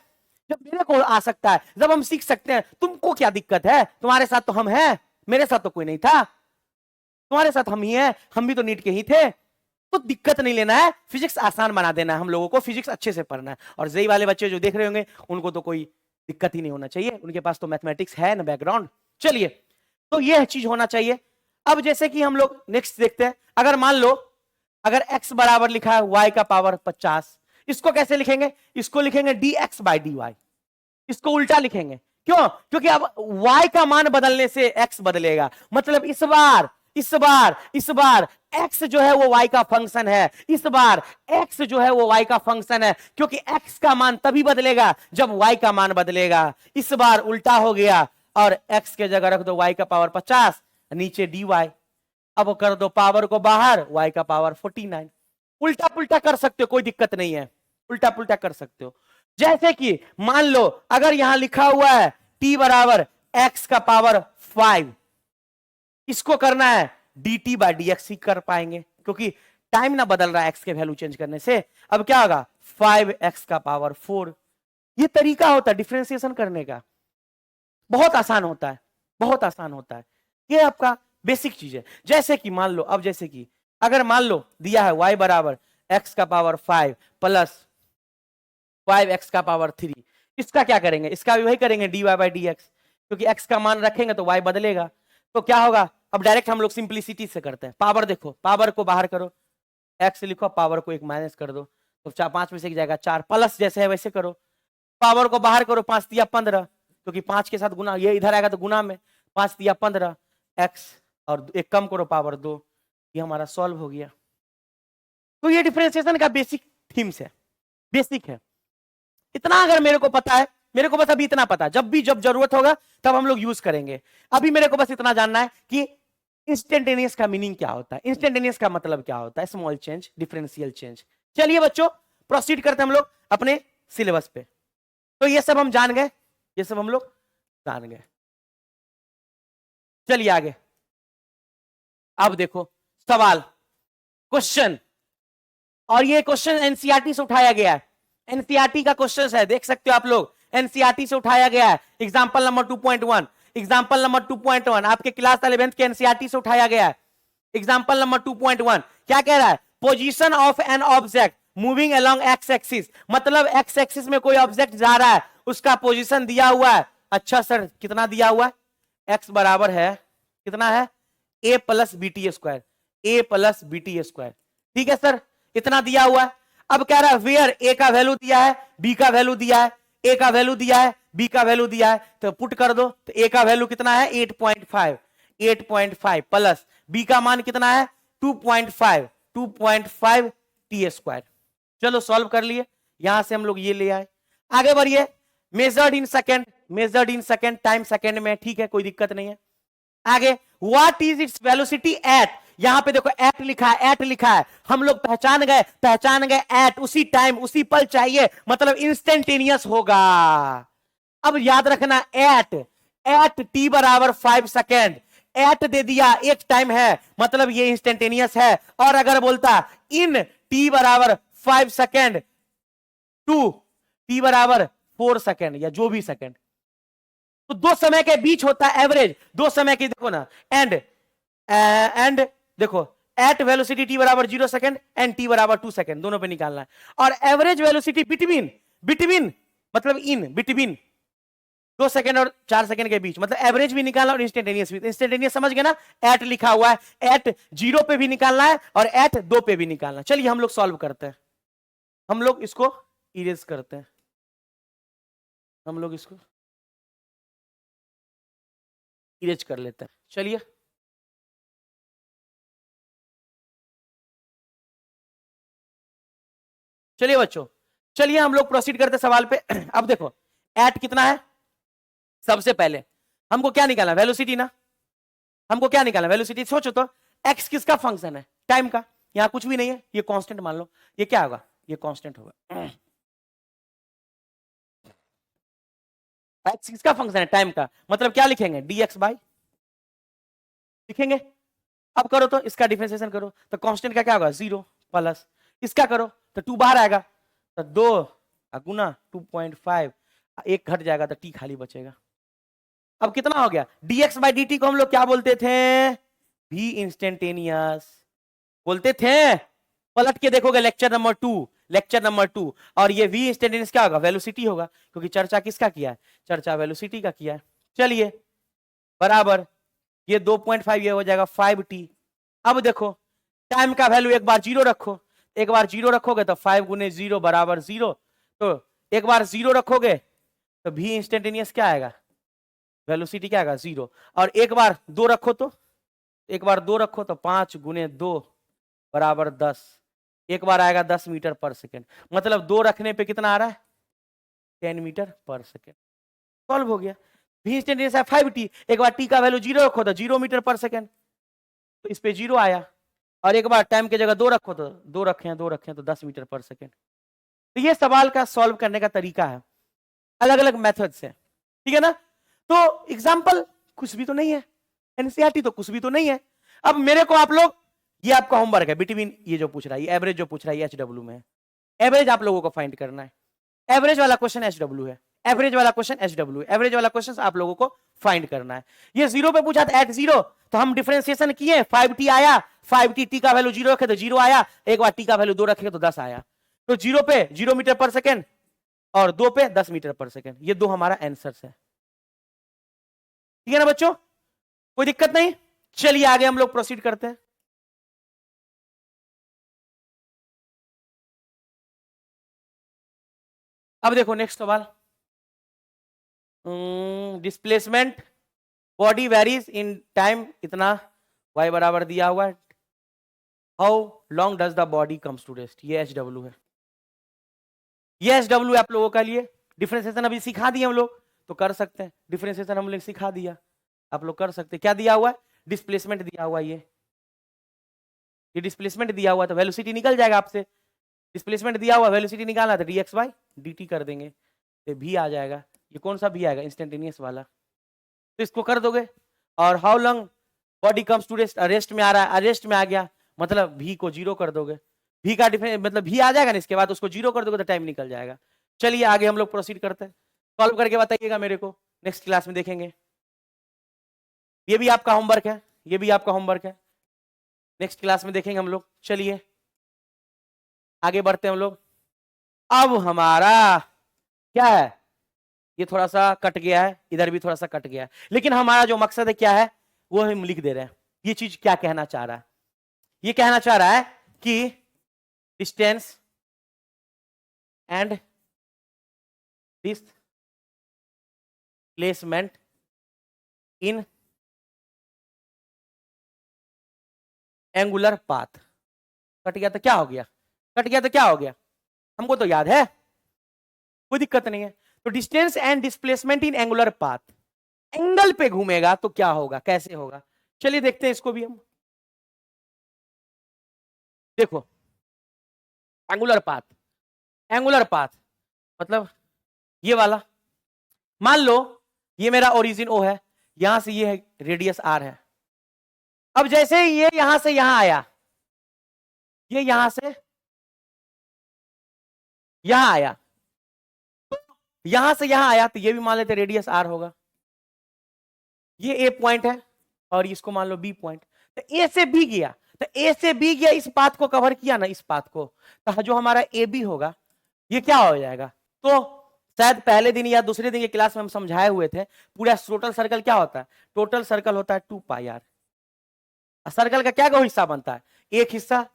जब मेरे को आ सकता है, जब हम सीख सकते हैं, तुमको क्या दिक्कत है, तुम्हारे साथ तो हम हैं, मेरे साथ तो कोई नहीं था, तुम्हारे साथ हम ही हैं, हम भी तो नीट के ही थे। तो दिक्कत नहीं लेना है, फिजिक्स आसान बना देना है हम लोगों को, फिजिक्स अच्छे से पढ़ना है। और जेई वाले बच्चे जो देख रहे होंगे उनको तो कोई दिक्कत ही नहीं होना चाहिए, उनके पास तो मैथमेटिक्स है ना बैकग्राउंड। चलिए, तो यह चीज होना चाहिए। अब जैसे कि हम लोग नेक्स्ट देखते हैं, अगर मान लो अगर x बराबर लिखा है y का पावर 50, इसको कैसे लिखेंगे, इसको लिखेंगे dx बाई dy, इसको उल्टा लिखेंगे। क्यों, क्योंकि अब y का मान बदलने से x बदलेगा, मतलब इस बार x जो है वो y का फंक्शन है, इस बार x जो है वो y का फंक्शन है, क्योंकि x का मान तभी बदलेगा जब y का मान बदलेगा। इस बार उल्टा हो गया और x के जगह रख दो y का पावर 50, नीचे dy, अब कर दो पावर को बाहर, y का पावर 49। उल्टा पुल्टा कर सकते हो, कोई दिक्कत नहीं है, उल्टा पुल्टा कर सकते हो। जैसे कि मान लो अगर यहां लिखा हुआ है t बराबर x का पावर 5, इसको करना है dt बाई dx ही कर पाएंगे, क्योंकि टाइम ना बदल रहा है x के वैल्यू चेंज करने से। अब क्या होगा, 5x का पावर 4। ये तरीका होता है डिफरेंशिएशन करने का, बहुत आसान होता है, बहुत आसान होता है। ये आपका बेसिक चीज है। जैसे कि मान लो, अब जैसे कि अगर मान लो दिया है y बराबर x का पावर 5 प्लस 5x का पावर 3, इसका क्या करेंगे, इसका भी वही करेंगे dy बाई dx, क्योंकि x का मान रखेंगे तो y बदलेगा। तो क्या होगा, अब डायरेक्ट हम लोग सिंप्लिसिटी से करते हैं, पावर देखो, पावर को बाहर करो, x लिखो, पावर को एक माइनस कर दो, तो 5 में से जाएगा 4, प्लस जैसे है वैसे करो, पावर को बाहर करो, 5 दिया 15, क्योंकि 5 के साथ गुना, ये इधर आएगा तो गुना में, 5 दिया 15, x और एक कम करो पावर 2, ये हमारा सॉल्व हो गया। तो ये डिफरेंशिएशन का बेसिक थीम्स है, बेसिक है। इतना अगर मेरे को पता है, मेरे को बस अभी इतना पता, जब जरूरत होगा तब हम लोग यूज करेंगे। अभी मेरे को बस इतना जानना है कि इंस्टेंटेनियस का मीनिंग क्या होता है, इंस्टेंटेनियस का मतलब क्या होता है, स्मॉल चेंज, डिफरेंशियल चेंज। चलिए बच्चों, प्रोसीड करते हैं हम लोग अपने सिलेबस पे। तो ये सब हम जान गए, ये सब हम लोग जान गए। चलिए आगे, अब देखो सवाल, क्वेश्चन, और ये क्वेश्चन एनसीईआरटी से उठाया गया है, एनसीईआरटी का क्वेश्चन है, देख सकते हो आप लोग, एनसीईआरटी से उठाया गया है। एग्जांपल नंबर 2.1, एग्जांपल नंबर 2.1 आपके क्लास 11th के एनसीईआरटी से उठाया गया है। एग्जांपल नंबर 2.1 क्या कह रहा है, position of an object moving along x axis, मतलब एक्स एक्सिस में कोई ऑब्जेक्ट जा रहा है, उसका पोजीशन दिया हुआ है। अच्छा सर, कितना दिया हुआ है, एक्स बराबर है, कितना है, a plus BT square, a plus BT square, ठीक है सर, इतना दिया हुआ है। अब कह रहा है वेयर a का वैल्यू दिया है, b का वैल्यू दिया है, a का वैल्यू दिया है, b का वैल्यू दिया है, तो पुट कर दो, तो a का वैल्यू कितना है 8.5, 8.5 प्लस b का मान कितना है 2.5 टी स्क्वायर। चलो सॉल्व कर लिए, यहां से हम लोग ये ले आए, आगे बढ़िए। Measured in second, measured in second, time second में, ठीक है, कोई दिक्कत नहीं है। आगे, what is its velocity at, यहां पे देखो एट लिखा है, एट लिखा है, हम लोग पहचान गए एट, उसी टाइम उसी पल चाहिए, मतलब इंस्टेंटेनियस होगा। अब याद रखना एट टी बराबर 5 सेकेंड, एट दे दिया, एक टाइम है, मतलब ये इंस्टेंटेनियस है। और अगर बोलता इन टी बराबर 5 सेकेंड टू टी बराबर 4 सेकेंड या जो भी सेकेंड, तो दो समय के बीच होता है एवरेज, दो समय की देखो ना, एंड देखो एट वेलोसिटी टी बराबर 0 सेकंड एंड टी बराबर 2 सेकंड, दोनों पे निकालना है। और एवरेज वेलोसिटी बिटवीन, बिटवीन मतलब इन, बिटवीन 2 सेकंड और 4 सेकंड के बीच, मतलब एवरेज भी निकालना और इंस्टेंटेनियस भी। इंस्टेंटेनियस समझ गए ना, एट लिखा हुआ है, एट 0 पे भी निकालना है और एट 2 पे भी निकालना है। चलिए हम लोग सॉल्व करते हैं, हम लोग इसको इरेज करते हैं, हम लोग इसको इरेज कर लेते हैं। चलिए चलिए बच्चों, चलिए हम लोग प्रोसीड करते सवाल पे। अब देखो एट कितना है, सबसे पहले हमको क्या निकालना, वेलोसिटी ना, हमको क्या निकालना वेलोसिटी। सोचो तो एक्स किसका फंक्शन है, टाइम का, यहां कुछ भी नहीं है, ये कांस्टेंट मान लो, ये क्या होगा, ये कांस्टेंट होगा। एक्स किसका फंक्शन है, टाइम का, मतलब क्या लिखेंगे, dx बाई लिखेंगे। अब करो तो इसका डिफरेंशिएशन करो तो कांस्टेंट का क्या होगा, 0 प्लस इसका करो तो 2 बाहर आएगा, तो 2 गुना 2.5, एक घट जाएगा तो टी खाली बचेगा। अब कितना हो गया, dx बाई dt को हम लोग क्या बोलते थे, v इंस्टेंटेनियस बोलते थे। पलट के देखोगे लेक्चर नंबर 2, लेक्चर नंबर 2, और ये v इंस्टेंटेनियस क्या होगा, वेलोसिटी होगा, क्योंकि चर्चा किसका किया है, चर्चा वेलोसिटी का किया है। चलिए बराबर ये 2.5, ये हो जाएगा 5t। अब देखो टाइम का वैल्यू एक बार 0 रखो, एक बार 0 रखोगे तो 5 गुने 0 बराबर 0, तो एक बार 0 रखोगे तो v इंस्टेंटेनियस क्या आएगा, वेलोसिटी क्या आएगा 0, और एक बार 2 रखो तो, एक बार 2 रखो तो 5 गुने 2 बराबर 10, एक बार आएगा 10 मीटर पर सेकेंड, मतलब 2 रखने पे कितना आ रहा है, 10 मीटर पर सेकेंड। सॉल्व हो गया। v इंस्टेंटेनियस है 5t, एक बार t का वैल्यू 0 रखो तो 0 मीटर पर सेकेंड, तो इस पे 0 आया, और एक बार टाइम की जगह 2 रखो तो 2 रखें तो 10 मीटर पर सेकेंड। तो ये सवाल का सॉल्व करने का तरीका है, अलग अलग मेथड से, ठीक है ना। तो एग्जाम्पल कुछ भी तो नहीं है, एनसीईआरटी तो कुछ भी तो नहीं है। अब मेरे को आप लोग, ये आपका होमवर्क है बिटवीन, ये जो पूछ रहा है, ये एवरेज जो पूछ रहा है एचडब्ल्यू में है, एवरेज आप लोगों को फाइंड करना है। एवरेज वाला क्वेश्चन एचडब्ल्यू है, एवरेज वाला क्वेश्चन एचडब्ल्यू, एवरेज वाला क्वेश्चन आप लोगों को फाइंड करना है। ये 0 पे पूछा था, एट 0, तो हम डिफरेंशिएशन किए, 5t आया, 5t, t का वैल्यू 0 रखे तो 0 आया, एक बार t का वैल्यू 2 रखे तो 10 आया, तो 0 पे 0 मीटर पर सेकेंड और 2 पे 10 मीटर पर सेकेंड, ये दो हमारा आंसर है, ठीक है ना बच्चों, कोई दिक्कत नहीं। चलिए आगे हम लोग प्रोसीड करते हैं। अब देखो नेक्स्ट सवाल, displacement body varies in time इतना, y बराबर दिया हुआ है, how long does the body comes to rest, ये एच डब्ल्यू है, ये एच डब्ल्यू आप लोगों का लिए। डिफरेंशिएशन अभी सिखा दिए हम लोग, तो कर सकते हैं, डिफरेंशिएशन हम लोग सिखा दिया, आप लोग कर सकते हैं। क्या दिया हुआ है, डिस्प्लेसमेंट दिया हुआ है, ये डिस्प्लेसमेंट दिया हुआ, तो वेलोसिटी निकल जाएगा आपसे, डिस्प्लेसमेंट दिया हुआ, वेलोसिटी निकालना, तो dx बाई dt कर देंगे, तो भी आ जाएगा, ये कौन सा भी आएगा, इंस्टेंटेनियस वाला, तो इसको कर दोगे। और how long body comes to rest, rest में आ रहा है, रेस्ट में आ गया, मतलब v को 0 कर दोगे, v का डिफरेंस मतलब v आ जाएगा ना, इसके बाद उसको 0 कर दोगे तो टाइम निकल जाएगा। चलिए आगे हम लोग प्रोसीड करते हैं, सॉल्व करके बताइएगा मेरे को, नेक्स्ट क्लास में देखेंगे। ये भी आपका होमवर्क है, ये भी आपका होमवर्क है, नेक्स्ट क्लास में देखेंगे हम लोग। चलिए आगे बढ़ते हैं हम लोग। अब हमारा क्या है, ये थोड़ा सा कट गया है, इधर भी थोड़ा सा कट गया है, लेकिन हमारा जो मकसद है क्या है वो हम लिख दे रहे हैं। ये चीज क्या कहना चाह रहा है, ये कहना चाह रहा है कि distance and displacement in angular path, cut गया तो क्या हो गया, कट गया तो क्या हो गया, हमको तो याद है, कोई दिक्कत नहीं है। तो distance and displacement in angular path, angle पे घूमेगा तो क्या होगा, कैसे होगा, चलिए देखते हैं इसको भी हम। देखो एंगुलर पाथ, एंगुलर पाथ मतलब ये वाला, मान लो ये मेरा ओरिजिन O है, यहां से ये रेडियस R है। अब जैसे ये यहां से यहां आया, ये यहां से यहां आया, तो यहां से यहां आया, तो ये भी मान लेते रेडियस R होगा, ये A पॉइंट है और इसको मान लो B पॉइंट, तो A से B गया तो ए से बी गया, इस पाथ को कवर किया ना, इस पाथ को, तो जो हमारा ए बी होगा ये क्या हो जाएगा। तो शायद पहले दिन या दूसरे दिन के क्लास में हम समझाए हुए थे, पूरा टोटल सर्कल क्या होता है, टोटल सर्कल होता है 2 पाई आर। सर्कल का क्या हिस्सा बनता है, एक हिस्सा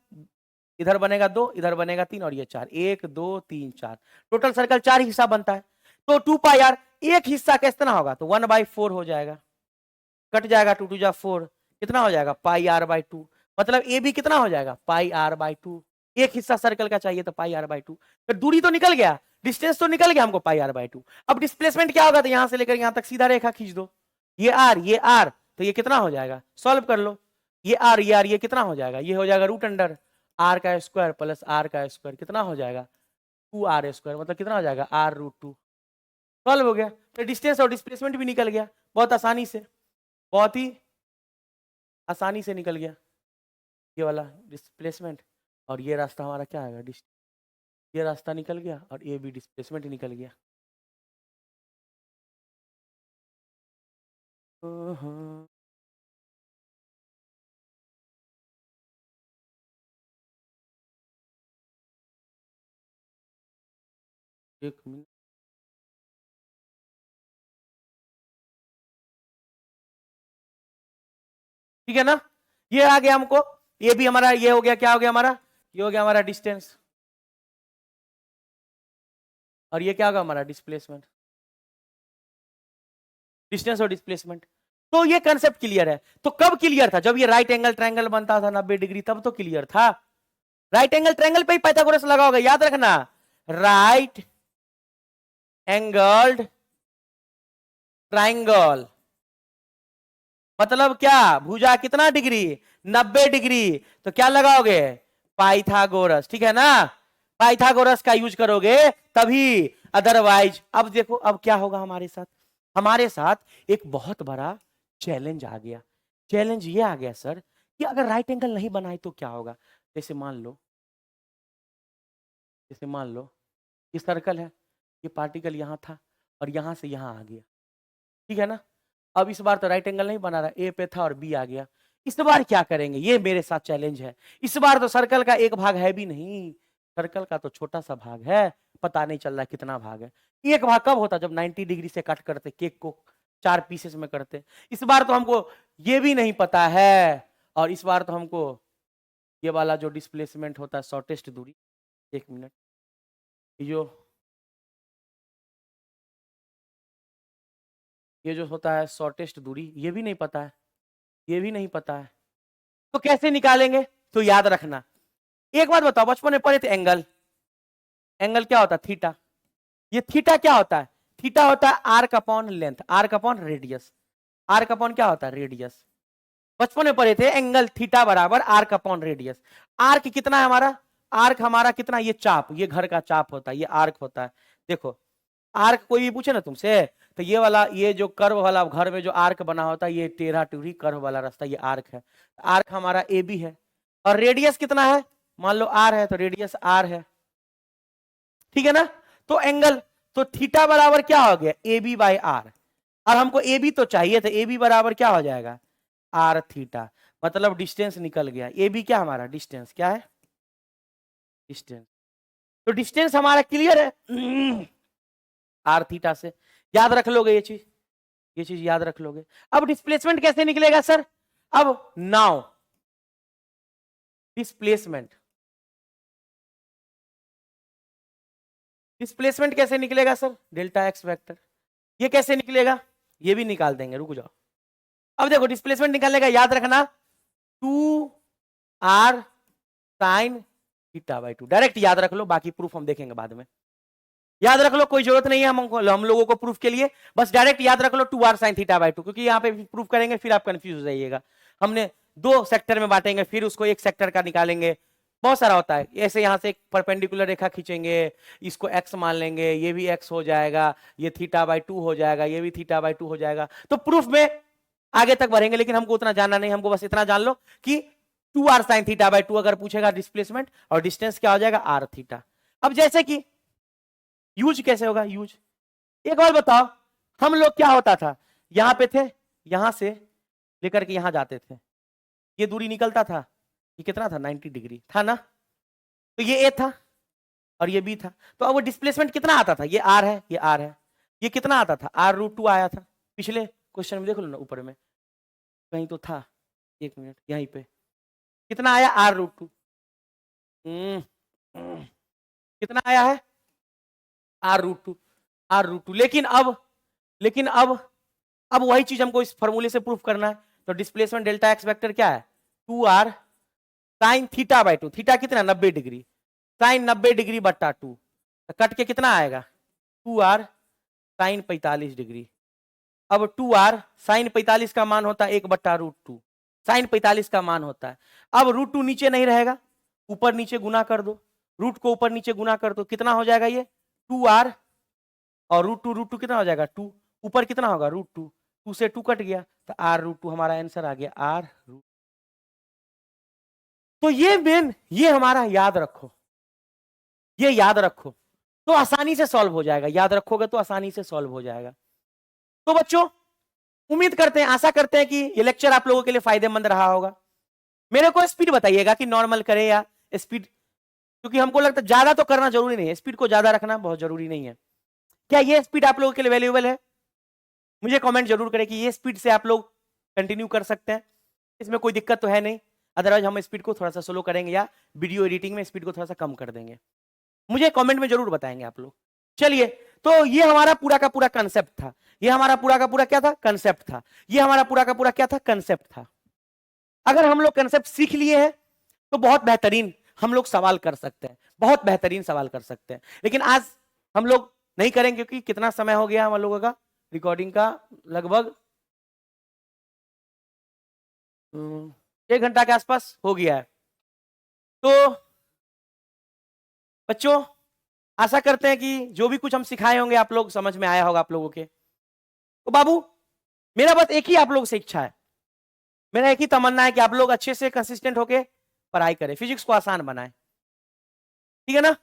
इधर बनेगा 2, इधर बनेगा 3 और ये 4, 1 2 3 4, टोटल सर्कल 4 हिस्सा बनता है। तो 2 पाई आर, एक हिस्सा कितना होगा, तो 1/4 हो जाएगा, कट जाएगा 2 2 जा 4, कितना हो जाएगा पाई आर बाई 2, मतलब ए बी कितना हो जाएगा पाई आर बाई 2, एक हिस्सा सर्कल का चाहिए तो पाई आर बाई 2, तो दूरी तो निकल गया, डिस्टेंस तो निकल गया हमको पाई आर बाई 2। अब डिस्प्लेसमेंट क्या होगा, तो यहां से लेकर यहां तक सीधा रेखा खींच दो, ये आर, तो ये कितना हो जाएगा, सॉल्व कर लो, ये आर ये कितना हो जाएगा, ये हो जाएगा रूट अंडर आर का स्क्वायर प्लस आर का स्क्वायर, कितना हो जाएगा 2r², मतलब कितना हो जाएगा r√2, सॉल्व हो गया। तो डिस्टेंस और डिस्प्लेसमेंट भी निकल गया, बहुत आसानी से, बहुत ही आसानी से निकल गया ये वाला डिस्प्लेसमेंट, और ये रास्ता हमारा क्या आएगा, ये रास्ता निकल गया और ये भी डिस्प्लेसमेंट निकल गया। एक मिनट, ठीक है ना, ये आ गया हमको, ये भी हमारा, ये हो गया, क्या हो गया हमारा, ये हो गया हमारा डिस्टेंस, और ये क्या होगा हमारा डिस्प्लेसमेंट, डिस्टेंस और डिस्प्लेसमेंट। तो ये कंसेप्ट क्लियर है। तो कब क्लियर था, जब ये राइट एंगल ट्रायंगल बनता था 90 डिग्री, तब तो क्लियर था। राइट एंगल ट्रायंगल पे ही पाइथागोरस लगा होगा, याद रखना, राइट एंगल्ड ट्रायंगल मतलब क्या, भुजा कितना डिग्री 90 डिग्री, तो क्या लगाओगे पाइथागोरस, ठीक है ना, पाइथागोरस का यूज करोगे तभी, अदरवाइज। अब देखो अब क्या होगा हमारे साथ, हमारे साथ एक बहुत बड़ा चैलेंज आ गया। चैलेंज ये आ गया सर कि अगर राइट एंगल नहीं बनाए तो क्या होगा। जैसे मान लो, जैसे मान लो ये सर्कल है, ये पार्टिकल यहां था और यहां से यहां आ गया, ठीक है ना। अब इस बार तो राइट एंगल नहीं बना रहा, ए पे था और बी आ गया। इस बार क्या करेंगे, ये मेरे साथ चैलेंज है। इस बार तो सर्कल का एक भाग है भी नहीं, सर्कल का तो छोटा सा भाग है, पता नहीं चल रहा कितना भाग है। एक भाग कब होता, जब 90 डिग्री से कट करते, केक को 4 पीसेस में करते। इस बार तो हमको ये भी नहीं पता है, और इस बार तो हमको ये वाला जो डिस्प्लेसमेंट होता है शॉर्टेस्ट दूरी, एक मिनट, ये जो होता है शॉर्टेस्ट दूरी, ये भी नहीं पता है, ये भी नहीं पता है, तो कैसे निकालेंगे। तो याद रखना, एक बात बताओ, बचपन में पढ़े थे एंगल, एंगल क्या होता है थीटा, ये थीटा क्या होता है, थीटा होता है arc upon length, arc upon radius, arc upon क्या होता है रेडियस। बचपन में पढ़े थे एंगल थीटा बराबर आर्क अपॉन रेडियस। आर्क कितना है हमारा, आर्क हमारा कितना, ये चाप, ये घर का चाप होता है, ये आर्क होता है। देखो आर्क कोई भी पूछे ना तुमसे, तो ये वाला, ये जो कर्व वाला घर में जो आर्क बना होता है, ये टेढ़ा टेढ़ी कर्व वाला रास्ता, ये आर्क है। आर्क हमारा ए बी है, और रेडियस कितना है, मान लो आर है तो रेडियस आर है, ठीक है ना। तो एंगल, तो थीटा बराबर क्या हो गया ए बी बाई आर, और हमको ए बी तो चाहिए, तो ए बी बराबर क्या हो जाएगा आर थीटा, मतलब डिस्टेंस निकल गया। ए बी क्या हमारा डिस्टेंस क्या है, डिस्टेंस, तो डिस्टेंस हमारा क्लियर है आर थीटा से, याद रख लोगे ये चीज, ये चीज याद रख लोगे। अब डिस्प्लेसमेंट कैसे निकलेगा सर, अब नाउ डिस्प्लेसमेंट, डिस्प्लेसमेंट कैसे निकलेगा सर, डेल्टा एक्स वेक्टर, ये कैसे निकलेगा, ये भी निकाल देंगे, रुक जाओ। अब देखो डिस्प्लेसमेंट निकालने का याद रखना 2r sine theta by 2, direct याद रख लो, बाकी प्रूफ हम देखेंगे बाद में। याद रख लो, कोई जरूरत नहीं है हम लोगों को प्रूफ के लिए, बस डायरेक्ट याद रख लो 2r साइन थीटा बाई 2, क्योंकि यहाँ पे प्रूफ करेंगे फिर आप कंफ्यूज हो जाइएगा। हमने 2 सेक्टर में बांटेंगे, फिर उसको एक सेक्टर का निकालेंगे, बहुत सारा होता है। ऐसे यहाँ से एक परपेंडिकुलर रेखा खींचेंगे, इसको x मान लेंगे, ये भी x हो जाएगा, ये थीटा बाई 2 हो जाएगा, ये भी थीटा बाई 2 हो जाएगा। तो प्रूफ में आगे तक बढ़ेंगे, लेकिन हमको उतना जानना नहीं, हमको बस इतना जान लो कि 2r साइन थीटा बाई 2 अगर पूछेगा डिस्प्लेसमेंट, और डिस्टेंस क्या हो जाएगा r थीटा। अब जैसे कि यूज कैसे होगा, यूज एक बार बताओ, हम लोग क्या होता था, यहां पे थे, यहां से लेकर के यहां जाते थे, ये दूरी निकलता था, ये कितना था 90 डिग्री था ना, तो ये ए था और ये बी था। तो अब वो डिस्प्लेसमेंट कितना आता था, ये आर है ये आर है, ये कितना आता था r√2 आया था। पिछले क्वेश्चन में देख लो ना, ऊपर में कहीं तो था, एक मिनट यहीं पे कितना आया r√2, कितना आया है r√2। लेकिन अब वही चीज हमको इस फॉर्मूले से प्रूफ करना है। तो डिस्प्लेसमेंट डेल्टा एक्स वेक्टर क्या है 2r sine theta by 2, theta कितना 90 डिग्री, साइन 90 डिग्री बट्टा 2, तो कट के कितना आएगा 2r साइन 45 डिग्री। अब 2r साइन 45 का मान होता है 1/√2, साइन 45 का मान होता है। अब √2 नीचे नहीं रहेगा, ऊपर नीचे गुना कर दो, रूट को ऊपर नीचे गुना कर दो, कितना हो जाएगा ये 2r और √2 कितना हो जाएगा 2, ऊपर कितना होगा √2, 2 से 2 कट गया तो r√2 हमारा आंसर आ गया r√2। तो ये हमारा याद रखो, ये याद रखो तो आसानी से सॉल्व हो जाएगा, याद रखोगे तो आसानी से सॉल्व हो जाएगा। तो बच्चों उम्मीद करते हैं, आशा करते हैं कि ये लेक्चर आप लोगों के लिए फायदेमंद रहा होगा। मेरे को स्पीड बताइएगा कि नॉर्मल करें या स्पीड, क्योंकि हमको लगता है ज्यादा तो करना जरूरी नहीं है, स्पीड को ज्यादा रखना बहुत जरूरी नहीं है। क्या ये स्पीड आप लोगों के लिए वैल्यूएबल है? मुझे कमेंट जरूर करें कि ये स्पीड से आप लोग कंटिन्यू कर सकते हैं, इसमें कोई दिक्कत तो है नहीं। अदरवाइज हम स्पीड को थोड़ा सा स्लो करेंगे या वीडियो एडिटिंग में स्पीड को थोड़ा सा कम कर देंगे, मुझे कमेंट में जरूर बताएंगे आप लोग। चलिए, तो ये हमारा पूरा का पूरा कंसेप्ट था, ये हमारा पूरा का पूरा क्या था कंसेप्ट था, ये हमारा पूरा का पूरा क्या था कंसेप्ट था। अगर हम लोग कंसेप्ट सीख लिए हैं तो बहुत बेहतरीन हम लोग सवाल कर सकते हैं, बहुत बेहतरीन सवाल कर सकते हैं। लेकिन आज हम लोग नहीं करेंगे क्योंकि कितना समय हो गया हम लोगों का रिकॉर्डिंग का, लगभग 1 घंटा के आसपास हो गया है। तो बच्चों आशा करते हैं कि जो भी कुछ हम सिखाए होंगे आप लोग समझ में आया होगा आप लोगों के। तो बाबू मेरा बस एक ही आप लोगों से इच्छा है, मेरा एक ही तमन्ना है कि आप लोग अच्छे से कंसिस्टेंट होके पढ़ाई करें, फिजिक्स को आसान बनाएं, ठीक है ना।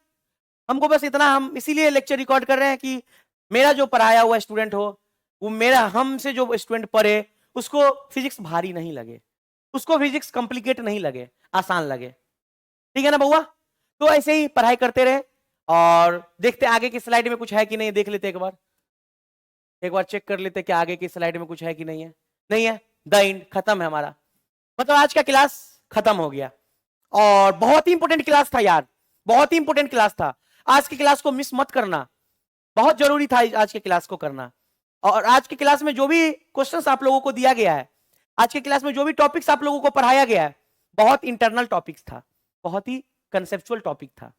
हमको बस इतना, हम इसीलिए लेक्चर रिकॉर्ड कर रहे हैं कि मेरा जो पढ़ाया हुआ स्टूडेंट हो, वो मेरा हमसे जो स्टूडेंट पढ़े उसको फिजिक्स भारी नहीं लगे, उसको फिजिक्स कॉम्प्लिकेट नहीं लगे, आसान लगे, ठीक है ना बउआ। तो ऐसे ही पढ़ाई करते रहे और देखते आगे की स्लाइड में कुछ है कि नहीं, देख लेते एक बार चेक कर लेते क्या आगे की स्लाइड में कुछ है कि नहीं है। नहीं है, द एंड, खत्म है हमारा, मतलब आज का क्लास खत्म हो गया। और बहुत ही इंपॉर्टेंट क्लास था यार, बहुत ही इंपॉर्टेंट क्लास था। आज की क्लास को मिस मत करना, बहुत जरूरी था आज के क्लास को करना। और आज की क्लास में जो भी क्वेश्चंस आप लोगों को दिया गया है, आज की क्लास में जो भी टॉपिक्स आप लोगों को पढ़ाया गया है, बहुत इंटरनल टॉपिक्स था, बहुत ही कंसेप्चुअल टॉपिक था।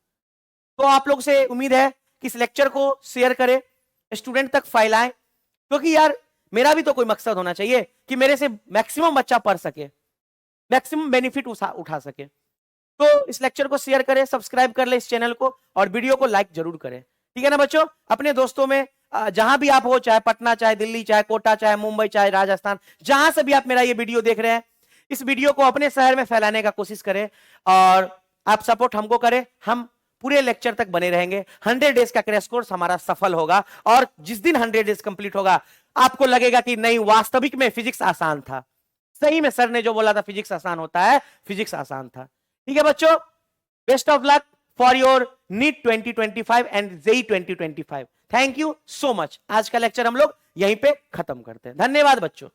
तो आप लोग से उम्मीद है कि इस लेक्चर को शेयर करें, स्टूडेंट तक फैलाएं, क्योंकि यार मेरा भी तो कोई मकसद होना चाहिए कि मेरे से मैक्सिमम बच्चा पढ़ सके, मैक्सिमम बेनिफिट उठा सके। तो इस लेक्चर को शेयर करें, सब्सक्राइब कर ले इस चैनल को और वीडियो को लाइक जरूर करें, ठीक है ना बच्चों। अपने दोस्तों में जहां भी आप हो, चाहे पटना, चाहे दिल्ली, चाहे कोटा, चाहे मुंबई, चाहे राजस्थान, जहां से भी आप मेरा ये वीडियो देख रहे हैं, इस वीडियो को अपने शहर में फैलाने का कोशिश करें और आप सपोर्ट हमको करें। हम पूरे लेक्चर तक बने रहेंगे, 100 डेज का क्रैश कोर्स हमारा सफल होगा और जिस दिन 100 डेज कंप्लीट होगा आपको लगेगा कि नहीं, वास्तविक में फिजिक्स आसान था, सही में सर ने जो बोला था फिजिक्स आसान होता है, फिजिक्स आसान था। ठीक है बच्चों, best of luck for your NEET 2025 and JEE 2025। Thank you so much. आज का लेक्चर हम लोग यहीं पे खत्म करते हैं। धन्यवाद बच्चों।